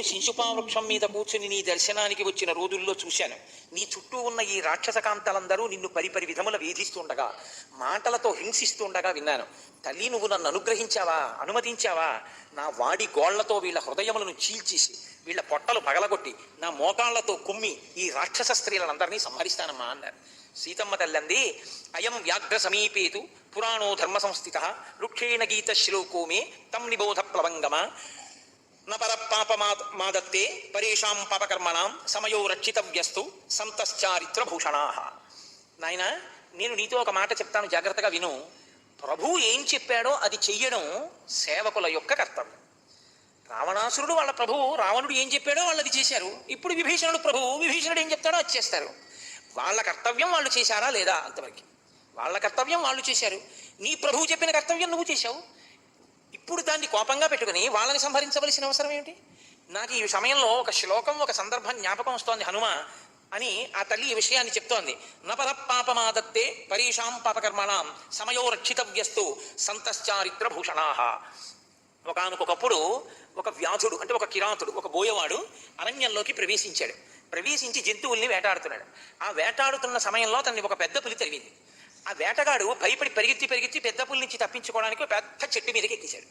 శిశుపావృక్షం మీద కూర్చుని నీ దర్శనానికి వచ్చిన రోజుల్లో చూశాను. నీ చుట్టూ ఉన్న ఈ రాక్షసకాంతలందరూ నిన్ను పరిపరి విధముల వేధిస్తుండగా, మాటలతో హింసిస్తుండగా విన్నాను. తల్లి, నువ్వు నన్ను అనుగ్రహించావా, అనుమతించావా? నా వాడి గోళ్లతో వీళ్ళ హృదయములను చీల్చేసి వీళ్ళ పొట్టలు పగలగొట్టి నా మోకాళ్లతో కుమ్మి ఈ రాక్షస స్త్రీలందరినీ సంహరిస్తానమ్మా అన్నారు. సీతమ్మ తల్లంది, అయం వ్యాఘ్ర సమీపేతు పురాణో ధర్మ సంస్థిత వృక్షేణ గీత శ్లోకో మే తం నిబోధ ప్లవంగమ నపర పాప మాదత్తే పరేషాం పాపకర్మణాం సమయో రక్షితవ్యస్తు సంతశ్చారిత్ర భూషణా. నాయన, నేను నీతో ఒక మాట చెప్తాను, జాగ్రత్తగా విను. ప్రభు ఏం చెప్పాడో అది చెయ్యడం సేవకుల యొక్క కర్తవ్యం. రావణాసురుడు వాళ్ళ ప్రభువు, రావణుడు ఏం చెప్పాడో వాళ్ళది చేశారు. ఇప్పుడు విభీషణుడు ప్రభువు, విభీషణుడు ఏం చెప్తాడో అది చేస్తారు. వాళ్ళ కర్తవ్యం వాళ్ళు చేశారా లేదా? అంతవరకు వాళ్ళ కర్తవ్యం వాళ్ళు చేశారు. నీ ప్రభువు చెప్పిన కర్తవ్యం నువ్వు చేశావు. ఇప్పుడు దాన్ని కోపంగా పెట్టుకుని వాళ్ళని సంహరించవలసిన అవసరం ఏమిటి? నాకు ఈ సమయంలో ఒక శ్లోకం, ఒక సందర్భం జ్ఞాపకం వస్తోంది. హనుమ అని ఆ తల్లి ఈ విషయాన్ని చెప్తోంది. నపర పాపమాదత్తే పరీషాం పాపకర్మణాం సమయో రక్షితవ్యస్తు సంతశ్చారిత్ర భూషణా. ఒకానొకప్పుడు ఒక వ్యాధుడు, అంటే ఒక కిరాతుడు, ఒక బోయవాడు అరణ్యంలోకి ప్రవేశించాడు. ప్రవేశించి జంతువుల్ని వేటాడుతున్నాడు. ఆ వేటాడుతున్న సమయంలో తనని ఒక పెద్ద పులి తరిగింది. ఆ వేటగాడు భయపడి పరిగెత్తి పెద్ద పులి నుంచి తప్పించుకోవడానికి పెద్ద చెట్టు మీదకి ఎక్కేశాడు.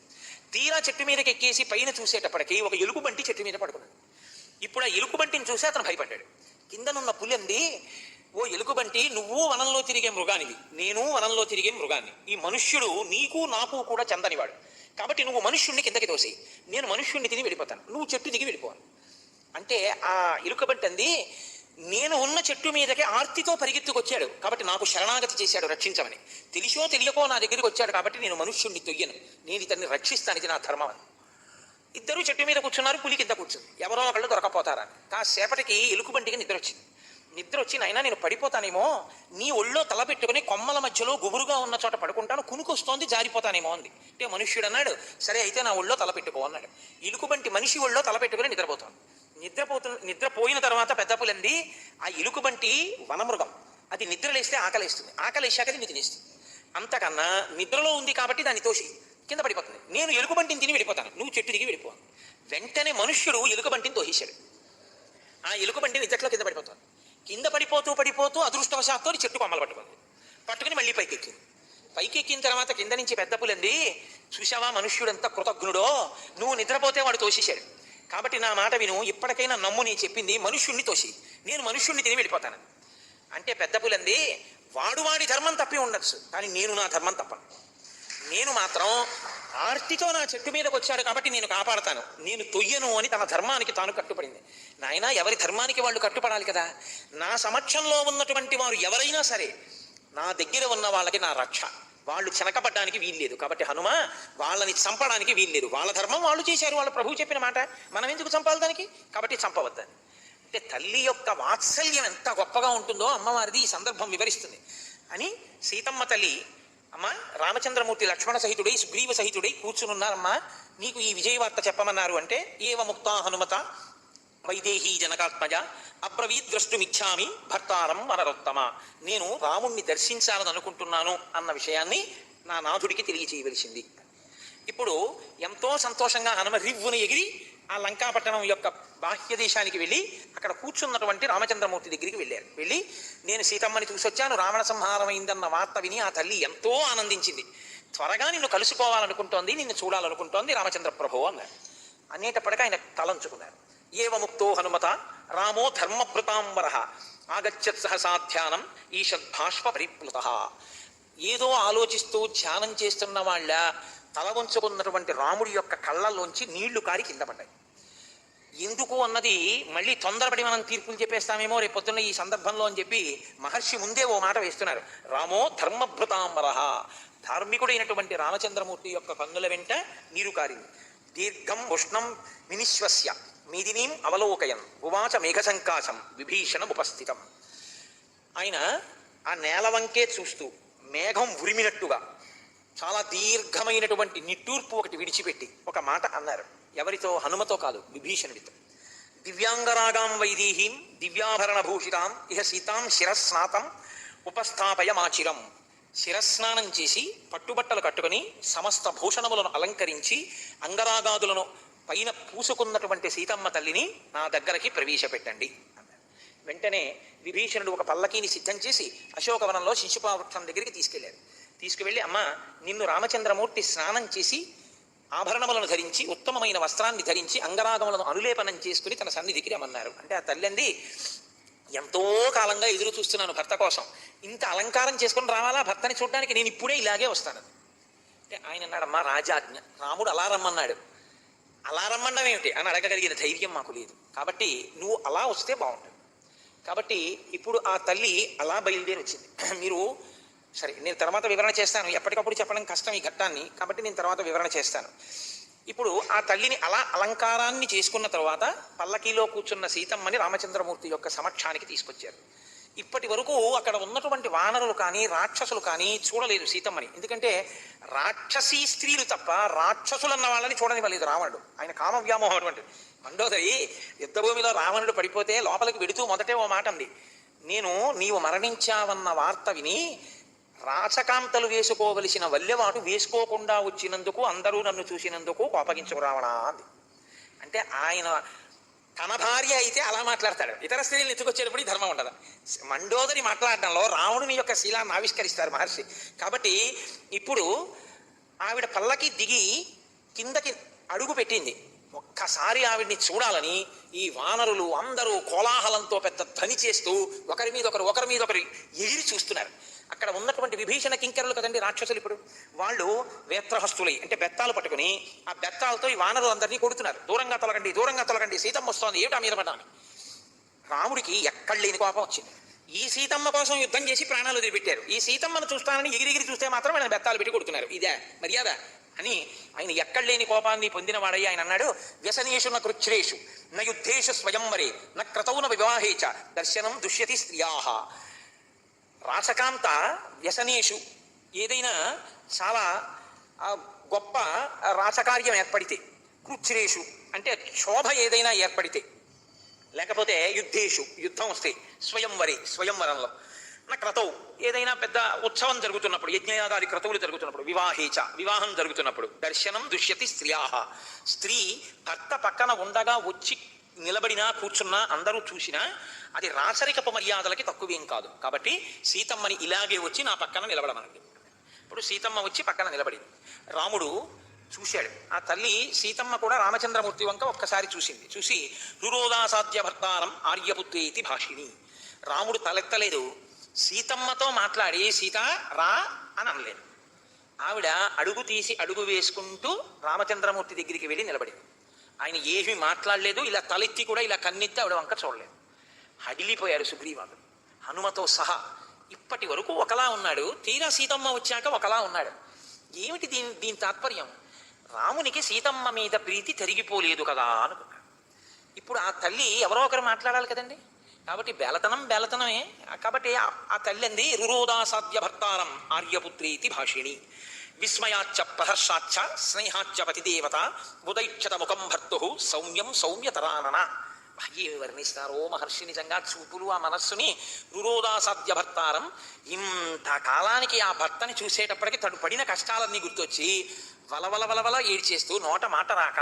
తీరా చెట్టు మీదకి ఎక్కేసి పైన చూసేటప్పటికి ఒక ఎలుగుబంటి చెట్టు మీద పడుకున్నాడు. ఇప్పుడు ఆ ఎలుగుబంటిని చూసి అతను భయపడ్డాడు. కిందనున్న పులి అంది, ఓ ఎలుగుబంటి, నువ్వు వనంలో తిరిగే మృగానివి, నేను వనంలో తిరిగే మృగాన్ని. ఈ మనుష్యుడు నీకు నాకు కూడా చెందనివాడు, కాబట్టి నువ్వు మనుష్యుడిని కిందకి తోసి, నేను మనుష్యుడిని తిని వెళ్ళిపోతాను, నువ్వు చెట్టు దిగి వెళ్ళిపోవాలి. అంటే ఆ ఎలుకబంటి అంది, నేను ఉన్న చెట్టు మీదకి ఆర్తితో పరిగెత్తుకొచ్చాడు కాబట్టి నాకు శరణాగతి చేశాడు రక్షించమని. తెలిసో తెలియకో నా దగ్గరికి వచ్చాడు కాబట్టి నేను మనుష్యుడిని తొయ్యను, నేను ఇతన్ని రక్షిస్తాను, ఇది నా ధర్మం అని. ఇద్దరు చెట్టు మీద కూర్చున్నారు, పులి కింద కూర్చుంది. ఎవరో ఒకళ్ళు దొరకపోతారని కాసేపటికి ఎలుకబంటికి నిద్ర వచ్చింది. నిద్ర వచ్చి, నాయనా నేను పడిపోతానేమో, నీ ఒళ్ళో తల పెట్టుకుని కొమ్మల మధ్యలో గుబురుగా ఉన్న చోట పడుకుంటాను, కునుకొస్తోంది, జారిపోతానేమో అంది. అంటే మనుష్యుడు అన్నాడు, సరే అయితే నా ఒళ్ళో తల పెట్టుకో అన్నాడు. ఎలుకబంటి మనిషి ఒళ్ళో తల పెట్టుకుని నిద్రపోతాను. నిద్రపోయిన తర్వాత పెద్ద పులంది, ఆ ఎలుకబంటి వనమృగం, అది నిద్రలేస్తే ఆకలేస్తుంది, ఆకలేసాక నిన్ను తినేస్తుంది. అంతకన్నా నిద్రలో ఉంది కాబట్టి దాన్ని తోసి కింద పడిపోతుంది. నేను ఎలుకబంటిని తిని వెళ్ళిపోతాను, నువ్వు చెట్టు దిగి వెళ్ళిపోవాలి. వెంటనే మనుష్యుడు ఎలుకబంటిని తోసేశాడు. ఆ ఎలుకబంటి నిద్రలో కింద పడిపోతుంది. కింద పడిపోతూ అదృష్టవశాత్తు చెట్టు కొమ్మలు పట్టుకుని మళ్ళీ పైకెక్కింది. పైకెక్కిన తర్వాత కింద నుంచి పెద్ద పులంది, చూసావా మనుష్యుడు ఎంత కృతజ్ఞుడో, నువ్వు నిద్రపోతే వాడు తోసేశాడు, కాబట్టి నా మాట విను, ఇప్పటికైనా నమ్ము, నేను చెప్పింది, మనుష్యుణ్ణి తోసి నేను మనుష్యుణ్ణి తిని వెళ్ళిపోతాను. అంటే పెద్ద పులంది, వాడి ధర్మం తప్పి ఉండొచ్చు, కానీ నేను నా ధర్మం తప్పను. నేను మాత్రం ఆర్తితో నా చెట్టు మీదకి వచ్చాడు కాబట్టి నేను కాపాడతాను, నేను తొయ్యను అని తన ధర్మానికి తాను కట్టుపడింది. నాయన, ఎవరి ధర్మానికి వాళ్ళు కట్టుపడాలి కదా. నా సమక్షంలో ఉన్నటువంటి వారు ఎవరైనా సరే నా దగ్గర ఉన్న వాళ్ళకి నా రక్ష, వాళ్ళు చెనకపడ్డానికి వీల్లేదు. కాబట్టి హనుమ, వాళ్ళని చంపడానికి వీల్లేదు, వాళ్ళ ధర్మం వాళ్ళు చేశారు, వాళ్ళ ప్రభువు చెప్పిన మాట మనం ఎందుకు చంపాలి దానికి, కాబట్టి చంపవద్దని. అంటే తల్లి యొక్క వాత్సల్యం ఎంత గొప్పగా ఉంటుందో అమ్మవారిది ఈ సందర్భం వివరిస్తుంది అని. సీతమ్మ తల్లి, అమ్మ, రామచంద్రమూర్తి లక్ష్మణ సహితుడై సుగ్రీవ సహితుడై కూర్చునున్నారమ్మా, నీకు ఈ విజయవార్త చెప్పమన్నారు. అంటే ఏవ ముక్తా హనుమత వైదేహీ జనకాత్మజ అబ్రవీద్ ద్రష్టుమిచ్చామి భర్తారం వనరోత్తమ, నేను రాముణ్ణి దర్శించాలని అనుకుంటున్నాను అన్న విషయాన్ని నా నాథుడికి తెలియచేయవలసింది. ఇప్పుడు ఎంతో సంతోషంగా హనుమ రివ్వున ఎగిరి ఆ లంకాపట్టణం యొక్క బాహ్య దేశానికి వెళ్ళి అక్కడ కూర్చున్నటువంటి రామచంద్రమూర్తి దగ్గరికి వెళ్ళి నేను సీతమ్మని చూసొచ్చాను, రావణ సంహారం అయిందన్న వార్త విని ఆ తల్లి ఎంతో ఆనందించింది. త్వరగా నిన్ను కలుసుకోవాలనుకుంటోంది, నిన్ను చూడాలనుకుంటోంది రామచంద్ర ప్రభు అన్నారు. అనేటప్పటికీ ఆయన తలంచుకున్నారు. ఏవ ముక్తో హనుమత రామో ధర్మభృతాంబర ఆగచ్చత్ సహసాధ్యానం ఈషద్భాష్ప పరిప్లుత. ఏదో ఆలోచిస్తూ ధ్యానం చేస్తున్న వాళ్ళ తల వంచుకున్నటువంటి రాముడి యొక్క కళ్ళల్లోంచి నీళ్లు కారి కింద పడ్డాయి. ఎందుకు అన్నది మళ్ళీ తొందరపడి మనం తీర్పులు చెప్పేస్తామేమో రేపొద్దున్న ఈ సందర్భంలో అని చెప్పి మహర్షి ముందే ఓ మాట వేస్తున్నారు. రామో ధర్మభృతాంబర, ధార్మికుడైనటువంటి రామచంద్రమూర్తి యొక్క కన్నుల వెంట నీరు కారింది. దీర్ఘం ఉష్ణం వినిశ్వస్య మీదినీం అవలోకయన్ ఉవాచ మేఘసంకాశం విభీషణ ఉపస్థితం. ఆయన ఆ నేల వంకే చూస్తూ మేఘం ఉరిమినట్టుగా చాలా దీర్ఘమైనటువంటి నిట్టూర్పు ఒకటి విడిచిపెట్టి ఒక మాట అన్నారు. ఎవరితో? హనుమతో కాదు, విభీషణుడితో. దివ్యాంగరాగాం వైదేహీం దివ్యాభరణ భూషితాం ఇహ సీతాం శిరస్నాతం ఉపస్థాపయ మాచిరం. శిరస్నానం చేసి పట్టుబట్టలు కట్టుకుని సమస్త భూషణములను అలంకరించి అంగరాగాదులను పైన పూసుకున్నటువంటి సీతమ్మ తల్లిని నా దగ్గరకి ప్రవేశపెట్టండి అన్నాడు. వెంటనే విభీషణుడు ఒక పల్లకీని సిద్ధం చేసి అశోకవనంలో శిశుపావృక్షం దగ్గరికి తీసుకెళ్లారు. తీసుకువెళ్ళి, అమ్మ, నిన్ను రామచంద్రమూర్తి స్నానం చేసి ఆభరణములను ధరించి ఉత్తమమైన వస్త్రాన్ని ధరించి అంగరాగములను అనులేపనం చేసుకుని తన సన్నిధికి రమ్మన్నారు. అంటే ఆ తల్లి అంది, ఎంతో కాలంగా ఎదురు చూస్తున్నాను భర్త కోసం, ఇంత అలంకారం చేసుకుని రావాలా భర్తని చూడడానికి, నేను ఇప్పుడే ఇలాగే వస్తాను. అంటే ఆయన అన్నాడు, అమ్మా, రాజాజ్ఞ, రాముడు అలా రమ్మన్నాడు, అలా రమ్మండం ఏమిటి అని అడగగలిగిన ధైర్యం మాకు లేదు, కాబట్టి నువ్వు అలా వస్తే బాగుంటుంది. కాబట్టి ఇప్పుడు ఆ తల్లి అలా బయలుదేరి వచ్చింది. మీరు సరే, నేను తర్వాత వివరణ చేస్తాను, ఎప్పటికప్పుడు చెప్పడం కష్టం ఈ ఘట్టాన్ని, కాబట్టి నేను తర్వాత వివరణ చేస్తాను. ఇప్పుడు ఆ తల్లిని అలా అలంకారాన్ని చేసుకున్న తర్వాత పల్లకీలో కూర్చున్న సీతమ్మని రామచంద్రమూర్తి యొక్క సమక్షానికి తీసుకొచ్చారు. ఇప్పటి వరకు అక్కడ ఉన్నటువంటి వానరులు కానీ రాక్షసులు కానీ చూడలేదు సీతమ్మని. ఎందుకంటే రాక్షసీ స్త్రీలు తప్ప రాక్షసులు అన్న వాళ్ళని చూడనివ్వలేదు రావణుడు. ఆయన కామ వ్యామోహం అటువంటి. మండోదరి యుద్ధభూమిలో రావణుడు పడిపోతే లోపలికి వెడుతూ మొదటే ఓ మాట అంది, నేను నీవు మరణించావన్న వార్త విని రాచకాంతలు వేసుకోవలసిన వల్లెవాటు వేసుకోకుండా వచ్చినందుకు అందరూ నన్ను చూసినందుకు కోపగించకు రావణా అంది. అంటే ఆయన తన భార్య అయితే అలా మాట్లాడతాడు, ఇతర స్త్రీలను ఎత్తుకొచ్చేటప్పుడు ఈ ధర్మం ఉండదు. మండోదరి మాట్లాడడంలో రావణుని యొక్క శీలాన్ని ఆవిష్కరిస్తారు మహర్షి. కాబట్టి ఇప్పుడు ఆవిడ పల్లకి దిగి కిందకి అడుగు పెట్టింది. ఒక్కసారి ఆవిడ్ని చూడాలని ఈ వానరులు అందరూ కోలాహలంతో పెద్ద ధ్వని చేస్తూ ఒకరి మీద ఒకరు ఎగిరి చూస్తున్నారు. అక్కడ ఉన్నటువంటి విభీషణ కింకరులు కదండి రాక్షసులు, ఇప్పుడు వాళ్ళు వేత్రహస్తులై అంటే బెత్తాలు పట్టుకుని ఆ బెత్తాలతో ఈ వానరులు అందరినీ కొడుతున్నారు. దూరంగా తొలగండి, సీతమ్మ వస్తోంది, ఏమిటా మీద పడ్డాను. రాముడికి ఎక్కడ లేని కోపం వచ్చింది. ఈ సీతమ్మ కోసం యుద్ధం చేసి ప్రాణాలు వదిలిపెట్టారు, ఈ సీతమ్మను చూస్తానని ఎగిరిగిరి చూస్తే మాత్రం ఆయన బెత్తాలు పెట్టి కొడుతున్నారు, ఇదే మర్యాద అని ఆయన ఎక్కడ లేని కోపాన్ని పొందిన వాడయ్యి ఆయన అన్నాడు, వ్యసనేషు న కృచ్ఛ్రేషు న యుద్ధేషు స్వయంవరే న క్రతౌ న వివాహే చ దర్శనం దుష్యతి స్త్రియాః. రాచకాంత వ్యసనేషు, ఏదైనా చాలా గొప్ప రాచకార్యం ఏర్పడితే, కృచ్ఛ్రేషు అంటే శోభ ఏదైనా ఏర్పడితే, లేకపోతే యుద్ధేషు యుద్ధం వస్తే, స్వయంవరంలో, నా క్రతౌ ఏదైనా పెద్ద ఉత్సవం జరుగుతున్నప్పుడు, యజ్ఞయాగాది క్రతువులు జరుగుతున్నప్పుడు, వివాహేచ వివాహం జరుగుతున్నప్పుడు, దర్శనం దుష్యతి స్త్రియాః. స్త్రీ భర్త పక్కన ఉండగా వచ్చి నిలబడినా కూర్చున్నా అందరూ చూసినా అది రాచరికపు మర్యాదలకి తక్కువేం కాదు. కాబట్టి సీతమ్మని ఇలాగే వచ్చి నా పక్కన నిలబడమనండి. ఇప్పుడు సీతమ్మ వచ్చి పక్కన నిలబడింది. రాముడు చూశాడు. ఆ తల్లి సీతమ్మ కూడా రామచంద్రమూర్తి వంక ఒక్కసారి చూసింది. చూసి రురోదాసాధ్య భర్తారం ఆర్యపుత్రేతి భాషిణి. రాముడు తలెత్తలేదు. సీతమ్మతో మాట్లాడి సీత రా అని అనలేదు. ఆవిడ అడుగు తీసి అడుగు వేసుకుంటూ రామచంద్రమూర్తి దగ్గరికి వెళ్ళి నిలబడింది. ఆయన ఏమీ మాట్లాడలేదు, ఇలా తలెత్తి కూడా ఇలా కన్నెత్తి ఆవిడ వంక చూడలేదు. హడిలిపోయారు సుగ్రీవాడు హనుమతో సహా. ఇప్పటి వరకు ఒకలా ఉన్నాడు, తీరా సీతమ్మ వచ్చాక ఒకలా ఉన్నాడు. ఏమిటి దీని తాత్పర్యం? రామునికి సీతమ్మ మీద ప్రీతి తరిగిపోలేదు కదా అనుకున్నాడు. ఇప్పుడు ఆ తల్లి ఎవరో ఒకరు మాట్లాడాలి కదండి. కాబట్టి బేలతనమే. కాబట్టి ఆ తల్లి అంది, రురోదాసాధ్య భర్తారం ఆర్యపుత్రేతి భాషిణి విస్మయాచ్చ ప్రహర్షాచ్చ స్నేహాచ్చ పతిదేవత ఉదైక్షత ముఖం భర్తు సౌమ్యం సౌమ్యతరానన. ఏమి వర్ణిస్తారో మహర్షి, నిజంగా చూపులు ఆ మనస్సుని. రురోదాసాధ్య భర్తారం, ఇంతకాలానికి ఆ భర్తని చూసేటప్పటికి తడు పడిన కష్టాలన్నీ గుర్తొచ్చి వలవల ఏడ్చేస్తూ నోట మాట రాక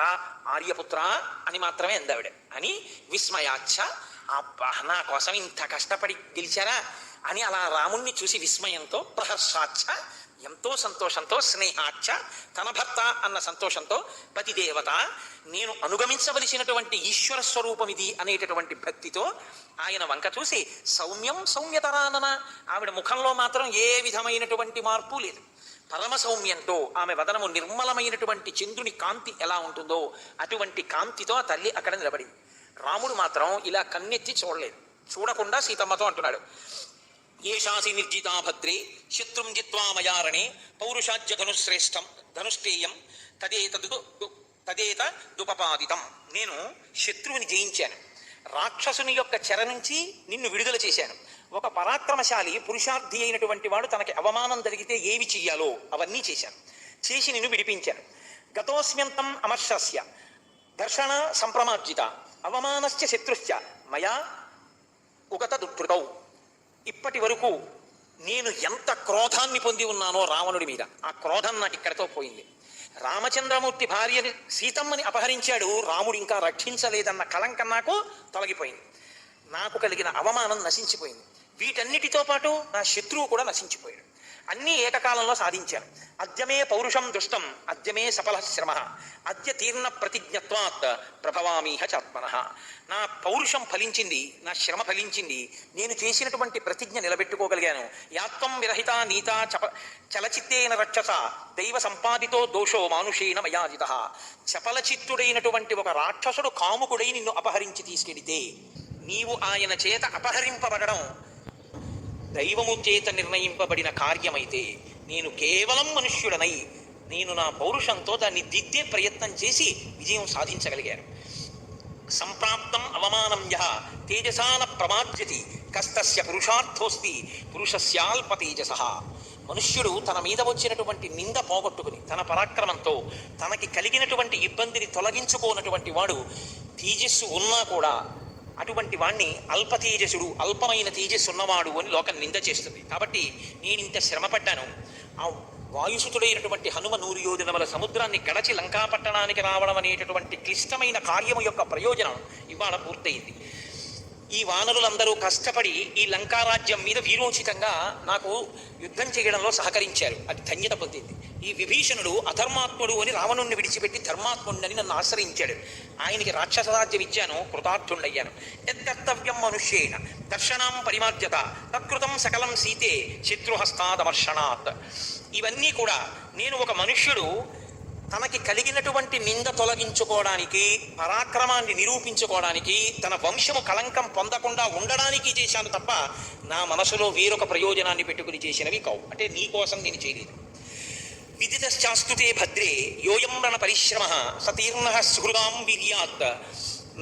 ఆర్యపుత్ర అని మాత్రమే అందావిడ. అని విస్మయాచ్చ, అబ్బా నా కోసం ఇంత కష్టపడి గెలిచారా అని అలా రాముణ్ణి చూసి విస్మయంతో, ప్రహర్షాచ్చ ఎంతో సంతోషంతో, స్నేహాచ్చ తన భర్త అన్న సంతోషంతో, పతిదేవత నేను అనుగమించవలసినటువంటి ఈశ్వర స్వరూపం ఇది అనేటటువంటి భక్తితో ఆయన వంక చూసి సౌమ్యం సౌమ్యతరానన. ఆవిడ ముఖంలో మాత్రం ఏ విధమైనటువంటి మార్పు లేదు. పరమ సౌమ్యంతో ఆమె వదనము నిర్మలమైనటువంటి చంద్రుని కాంతి ఎలా ఉంటుందో అటువంటి కాంతితో ఆ తల్లి అక్కడ నిలబడింది. రాముడు మాత్రం ఇలా కన్నెత్తి చూడలేదు. చూడకుండా సీతమ్మతో అంటున్నాడు, ఏషాసి నిర్జితా భద్రే శత్రుం జిత్వా మయారణే పౌరుషాజ్య ధనుశ్రేష్టం ధనుష్టేయం తదేత దుపపాదితం. నేను శత్రువుని జయించాను, రాక్షసుని యొక్క చెర నుంచి నిన్ను విడుదల చేశాను. ఒక పరాక్రమశాలి పురుషార్థి అయినటువంటి వాడు తనకి అవమానం జరిగితే ఏవి చెయ్యాలో అవన్నీ చేశాను, చేసి నిన్ను విడిపించాను. గతోస్మ్యంతం అమర్షస్య ఘర్షణ సంప్రమార్జిత అవమానశ్చ శత్రుశ్చ మయా ఉగత దుఃఖృతౌ. ఇప్పటి వరకు నేను ఎంత క్రోధాన్ని పొంది ఉన్నానో రావణుడి మీద, ఆ క్రోధం నాకు ఇక్కడితో పోయింది. రామచంద్రమూర్తి భార్యని సీతమ్మని అపహరించాడు, రాముడు ఇంకా రక్షించలేదన్న కళంకం నాకు తొలగిపోయింది. నాకు కలిగిన అవమానం నశించిపోయింది. వీటన్నిటితో పాటు నా శత్రువు కూడా నశించిపోయాడు. అన్నీ ఏకకాలంలో సాధించాను. అద్యమే పౌరుషం దుష్టం అద్యమే సఫల శ్రమ అద్య తీర్ణ ప్రతిజ్ఞత్వాత్ ప్రభవామీహ చాత్మన. నా పౌరుషం ఫలించింది, నా శ్రమ ఫలించింది, నేను చేసినటువంటి ప్రతిజ్ఞ నిలబెట్టుకోగలిగాను. యాత్వం విరహిత నీత చలచిత్తేన రక్షస దైవ సంపాదితో దోషో మానుషేణ మయాజిత. చపలచిత్తుడైనటువంటి ఒక రాక్షసుడు కాముకుడై నిన్ను అపహరించి తీసుకెడితే నీవు ఆయన చేత అపహరింపబడడం దైవము చేత నిర్ణయింపబడిన కార్యమైతే నేను కేవలం మనుష్యుడనై నేను నా పౌరుషంతో దాన్ని దిద్దే ప్రయత్నం చేసి విజయం సాధించగలిగాను. సంప్రాప్తం అవమానం యః తేజసాన ప్రమాద్యతి కస్తస్య పురుషార్థోస్తి పురుషస్యాల్ప తేజసః. మనుష్యుడు తన మీద వచ్చినటువంటి నింద పోగొట్టుకుని తన పరాక్రమంతో తనకి కలిగినటువంటి ఇబ్బందిని తొలగించుకోనటువంటి వాడు తేజస్సు ఉన్నా కూడా అటువంటి వాణ్ణి అల్ప తేజసుడు, అల్పమైన తేజస్సు ఉన్నవాడు అని లోకం నింద చేస్తుంది. కాబట్టి నేను ఇంత శ్రమపడ్డాను. ఆ వాయుసుతుడైనటువంటి హనుమ 100 యోజనముల సముద్రాన్ని గడచి లంకాపట్టణానికి రావడం అనేటటువంటి క్లిష్టమైన కార్యము యొక్క ప్రయోజనం ఇవాళ పూర్తయింది. ఈ వానరులందరూ కష్టపడి ఈ లంకారాజ్యం మీద వీరోచితంగా నాకు యుద్ధం చేయడంలో సహకరించారు. అది ధన్యత పొందింది. ఈ విభీషణుడు అధర్మాత్ముడు అని రావణుణ్ణి విడిచిపెట్టి ధర్మాత్ముడని నన్ను ఆశ్రయించాడు. ఆయనకి రాక్షస రాజ్యం ఇచ్చాను, కృతార్థుండయ్యాను. యత్కర్తవ్యం మనుష్యేణ దర్శనం పరిమార్జత తత్కృతం సకలం సీతే శత్రుహస్తాదమర్షణాత్. ఇవన్నీ కూడా నేను ఒక మనుష్యుడు తనకి కలిగినటువంటి నింద తొలగించుకోవడానికి, పరాక్రమాన్ని నిరూపించుకోవడానికి, తన వంశము కళంకం పొందకుండా ఉండడానికి చేశాను తప్ప నా మనసులో వేరొక ప్రయోజనాన్ని పెట్టుకుని చేసినవి కావు. అంటే నీ కోసం నేను చేయలేదు. విదితశ్చాస్తుతే భద్రే యోయం రణ పరిశ్రమ సతీర్ణ సుహృదాం వీర్యాత్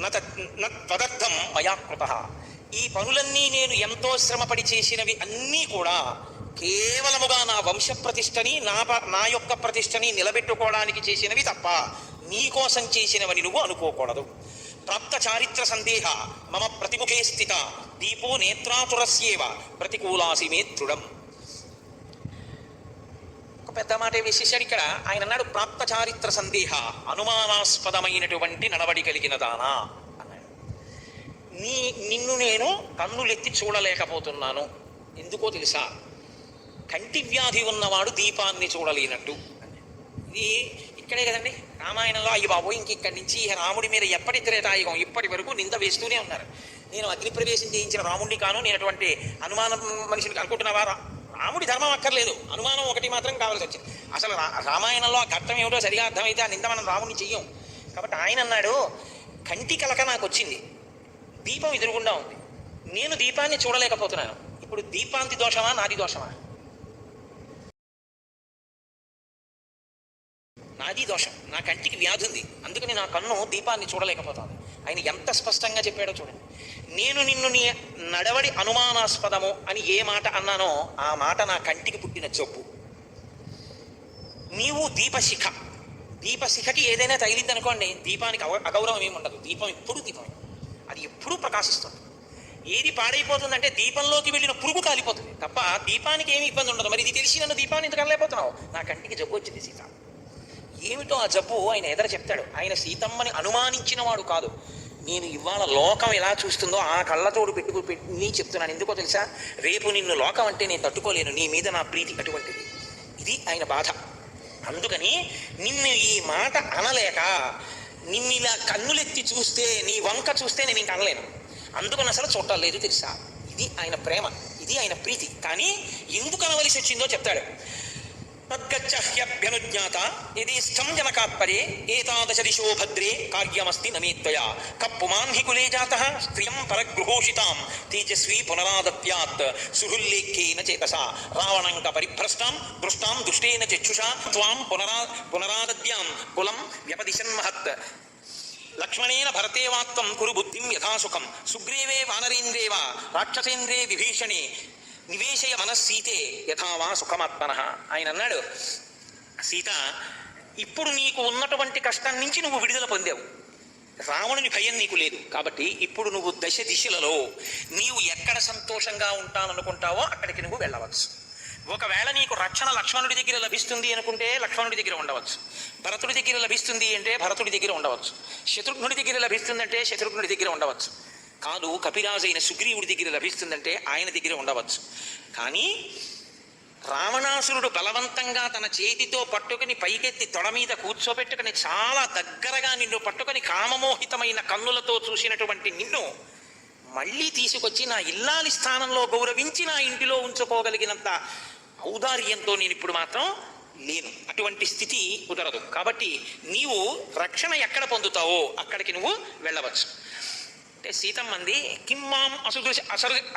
నదర్థం మయా కృతః. ఈ పనులన్నీ నేను ఎంతో శ్రమపడి చేసినవి అన్నీ కూడా కేవలముగా నా వంశ ప్రతిష్టని నా యొక్క ప్రతిష్టని నిలబెట్టుకోవడానికి చేసినవి తప్ప నీ కోసం చేసినవని నువ్వు అనుకోకూడదు. ప్రాప్త చారిత్ర సందేహ మమ ప్రతిముఖే స్థిత దీపో నేత్రాతురస్యేవ ప్రతికూలాసి మే దృఢం. ఒక పెద్ద మాట వేసేసాడు ఇక్కడ. ఆయన అన్నాడు ప్రాప్త చారిత్ర సందేహ, అనుమానాస్పదమైనటువంటి నడవడి కలిగిన దానా అన్నాడు. నిన్ను నేను కన్నులెత్తి చూడలేకపోతున్నాను. ఎందుకో తెలుసా? కంటి వ్యాధి ఉన్నవాడు దీపాన్ని చూడలేనట్టు. ఇది ఇక్కడే కదండి రామాయణంలో. అయ్యి బాబు ఇంక ఇక్కడి నుంచి రాముడి మీద ఎప్పటి త్రేతాయుగం ఇప్పటి వరకు నింద వేస్తూనే ఉన్నారు. నేను అగ్నిప్రవేశం చేయించిన రాముడిని కాను, నేను అటువంటి అనుమానం మనిషిని అనుకుంటున్నావా? రాముడి ధర్మం అక్కర్లేదు, అనుమానం ఒకటి మాత్రం కావాల్సి వచ్చింది. అసలు రామాయణంలో ఆ ఘట్టం ఏమిటో సరిగా అర్థమైతే ఆ నింద మనం రాముడిని చెయ్యం. కాబట్టి ఆయన అన్నాడు కంటి కలక నాకు వచ్చింది, దీపం ఎదురుగుండా ఉంది, నేను దీపాన్ని చూడలేకపోతున్నాను. ఇప్పుడు దీపాంతి దోషమా నాది దోషమా? నాది దోషం. నా కంటికి వ్యాధి ఉంది, అందుకని నా కన్ను దీపాన్ని చూడలేకపోతాను. ఆయన ఎంత స్పష్టంగా చెప్పాడో చూడండి. నేను నిన్ను నీ నడవడి అనుమానాస్పదము అని ఏ మాట అన్నానో ఆ మాట నా కంటికి పుట్టిన జబ్బు. నీవు దీపశిఖ, దీపశిఖకి ఏదైనా తగిలిందనుకోండి దీపానికి అగౌరవం ఏమి ఉండదు. దీపం ఎప్పుడు దీపమే, అది ఎప్పుడూ ప్రకాశిస్తుంది. ఏది పాడైపోతుందంటే దీపంలోకి వెళ్ళిన పురుగు కాలిపోతుంది తప్ప దీపానికి ఏమి ఇబ్బంది ఉండదు. మరి ఇది తెలిసి నన్ను దీపాన్ని ఎందుకు అనలేకపోతున్నావు? నా కంటికి జబ్బు వచ్చింది సీత. ఏమిటో ఆ జబ్బు ఆయన ఎదుర చెప్తాడు. ఆయన సీతమ్మని అనుమానించిన వాడు కాదు. నేను ఇవాళ లోకం ఎలా చూస్తుందో ఆ కళ్ళతోడు పెట్టి చెప్తున్నాను. ఎందుకో తెలుసా? రేపు నిన్ను లోకం అంటే నేను తట్టుకోలేను, నీ మీద నా ప్రీతి అటువంటిది. ఇది ఆయన బాధ. అందుకని నిన్ను ఈ మాట అనలేక నిన్ను ఇలా కన్నులెత్తి చూస్తే, నీ వంక చూస్తే నేను ఇంక అనలేను. అందుకని అసలు చూడలేదు తెలుసా? ఇది ఆయన ప్రేమ, ఇది ఆయన ప్రీతి. కానీ ఎందుకు అనవలసి వచ్చిందో చెప్తాడు. తద్గచ్చహ్యభ్యనుజ్ఞాత యదీస్థం జనకాత్పరే ఏతాదశ దిశో భద్రే కార్యమస్తి నమేత్వయా కప్పుమాన్ హి కులే జాతః స్త్రియం పరగృహోషితాం తేజస్వీ పునరాదత్యాత్ సుహృల్లేఖ్యేన చేతసా రావణంక పరిభ్రష్టాం దృష్టాం దుష్టేన చక్షుషా త్వాం పునరాదద్యాం కులం వ్యపదిశన్మహత్ లక్ష్మణేన భరతేవాత్వం కురు బుద్ధిం యథాసుఖం సుగ్రీవే వానరేంద్రేవ రాక్షసేంద్రే విభీషణే నివేశయ మనస్సీతే యథావా సుఖమాత్మన. ఆయన అన్నాడు, సీత ఇప్పుడు నీకు ఉన్నటువంటి కష్టం నుంచి నువ్వు విడుదల పొందావు, రావణుని భయం నీకు లేదు. కాబట్టి ఇప్పుడు నువ్వు దశ దిశలలో నీవు ఎక్కడ సంతోషంగా ఉంటాననుకుంటావో అక్కడికి నువ్వు వెళ్ళవచ్చు. ఒకవేళ నీకు రక్షణ లక్ష్మణుడి దగ్గర లభిస్తుంది అనుకుంటే లక్ష్మణుడి దగ్గర ఉండవచ్చు, భరతుడి దగ్గర లభిస్తుంది అంటే భరతుడి దగ్గర ఉండవచ్చు, శత్రుఘ్నుడి దగ్గర లభిస్తుందంటే శత్రుఘ్నుడి దగ్గర ఉండవచ్చు, కాదు కపిరాజు అయిన సుగ్రీవుడి దగ్గర లభిస్తుందంటే ఆయన దగ్గర ఉండవచ్చు. కానీ రావణాసురుడు బలవంతంగా తన చేతితో పట్టుకుని పైకెత్తి తొడ మీద కూర్చోబెట్టుకుని చాలా దగ్గరగా నిన్ను పట్టుకుని కామమోహితమైన కన్నులతో చూసినటువంటి నిన్ను మళ్ళీ తీసుకొచ్చి నా ఇల్లాలి స్థానంలో గౌరవించి నా ఇంటిలో ఉంచుకోగలిగినంత ఔదార్యంతో నేను ఇప్పుడు మాత్రం లేను. అటువంటి స్థితి కుదరదు. కాబట్టి నీవు రక్షణ ఎక్కడ పొందుతావో అక్కడికి నువ్వు వెళ్ళవచ్చు. అంటే సీతమ్మంది కిమ్మాం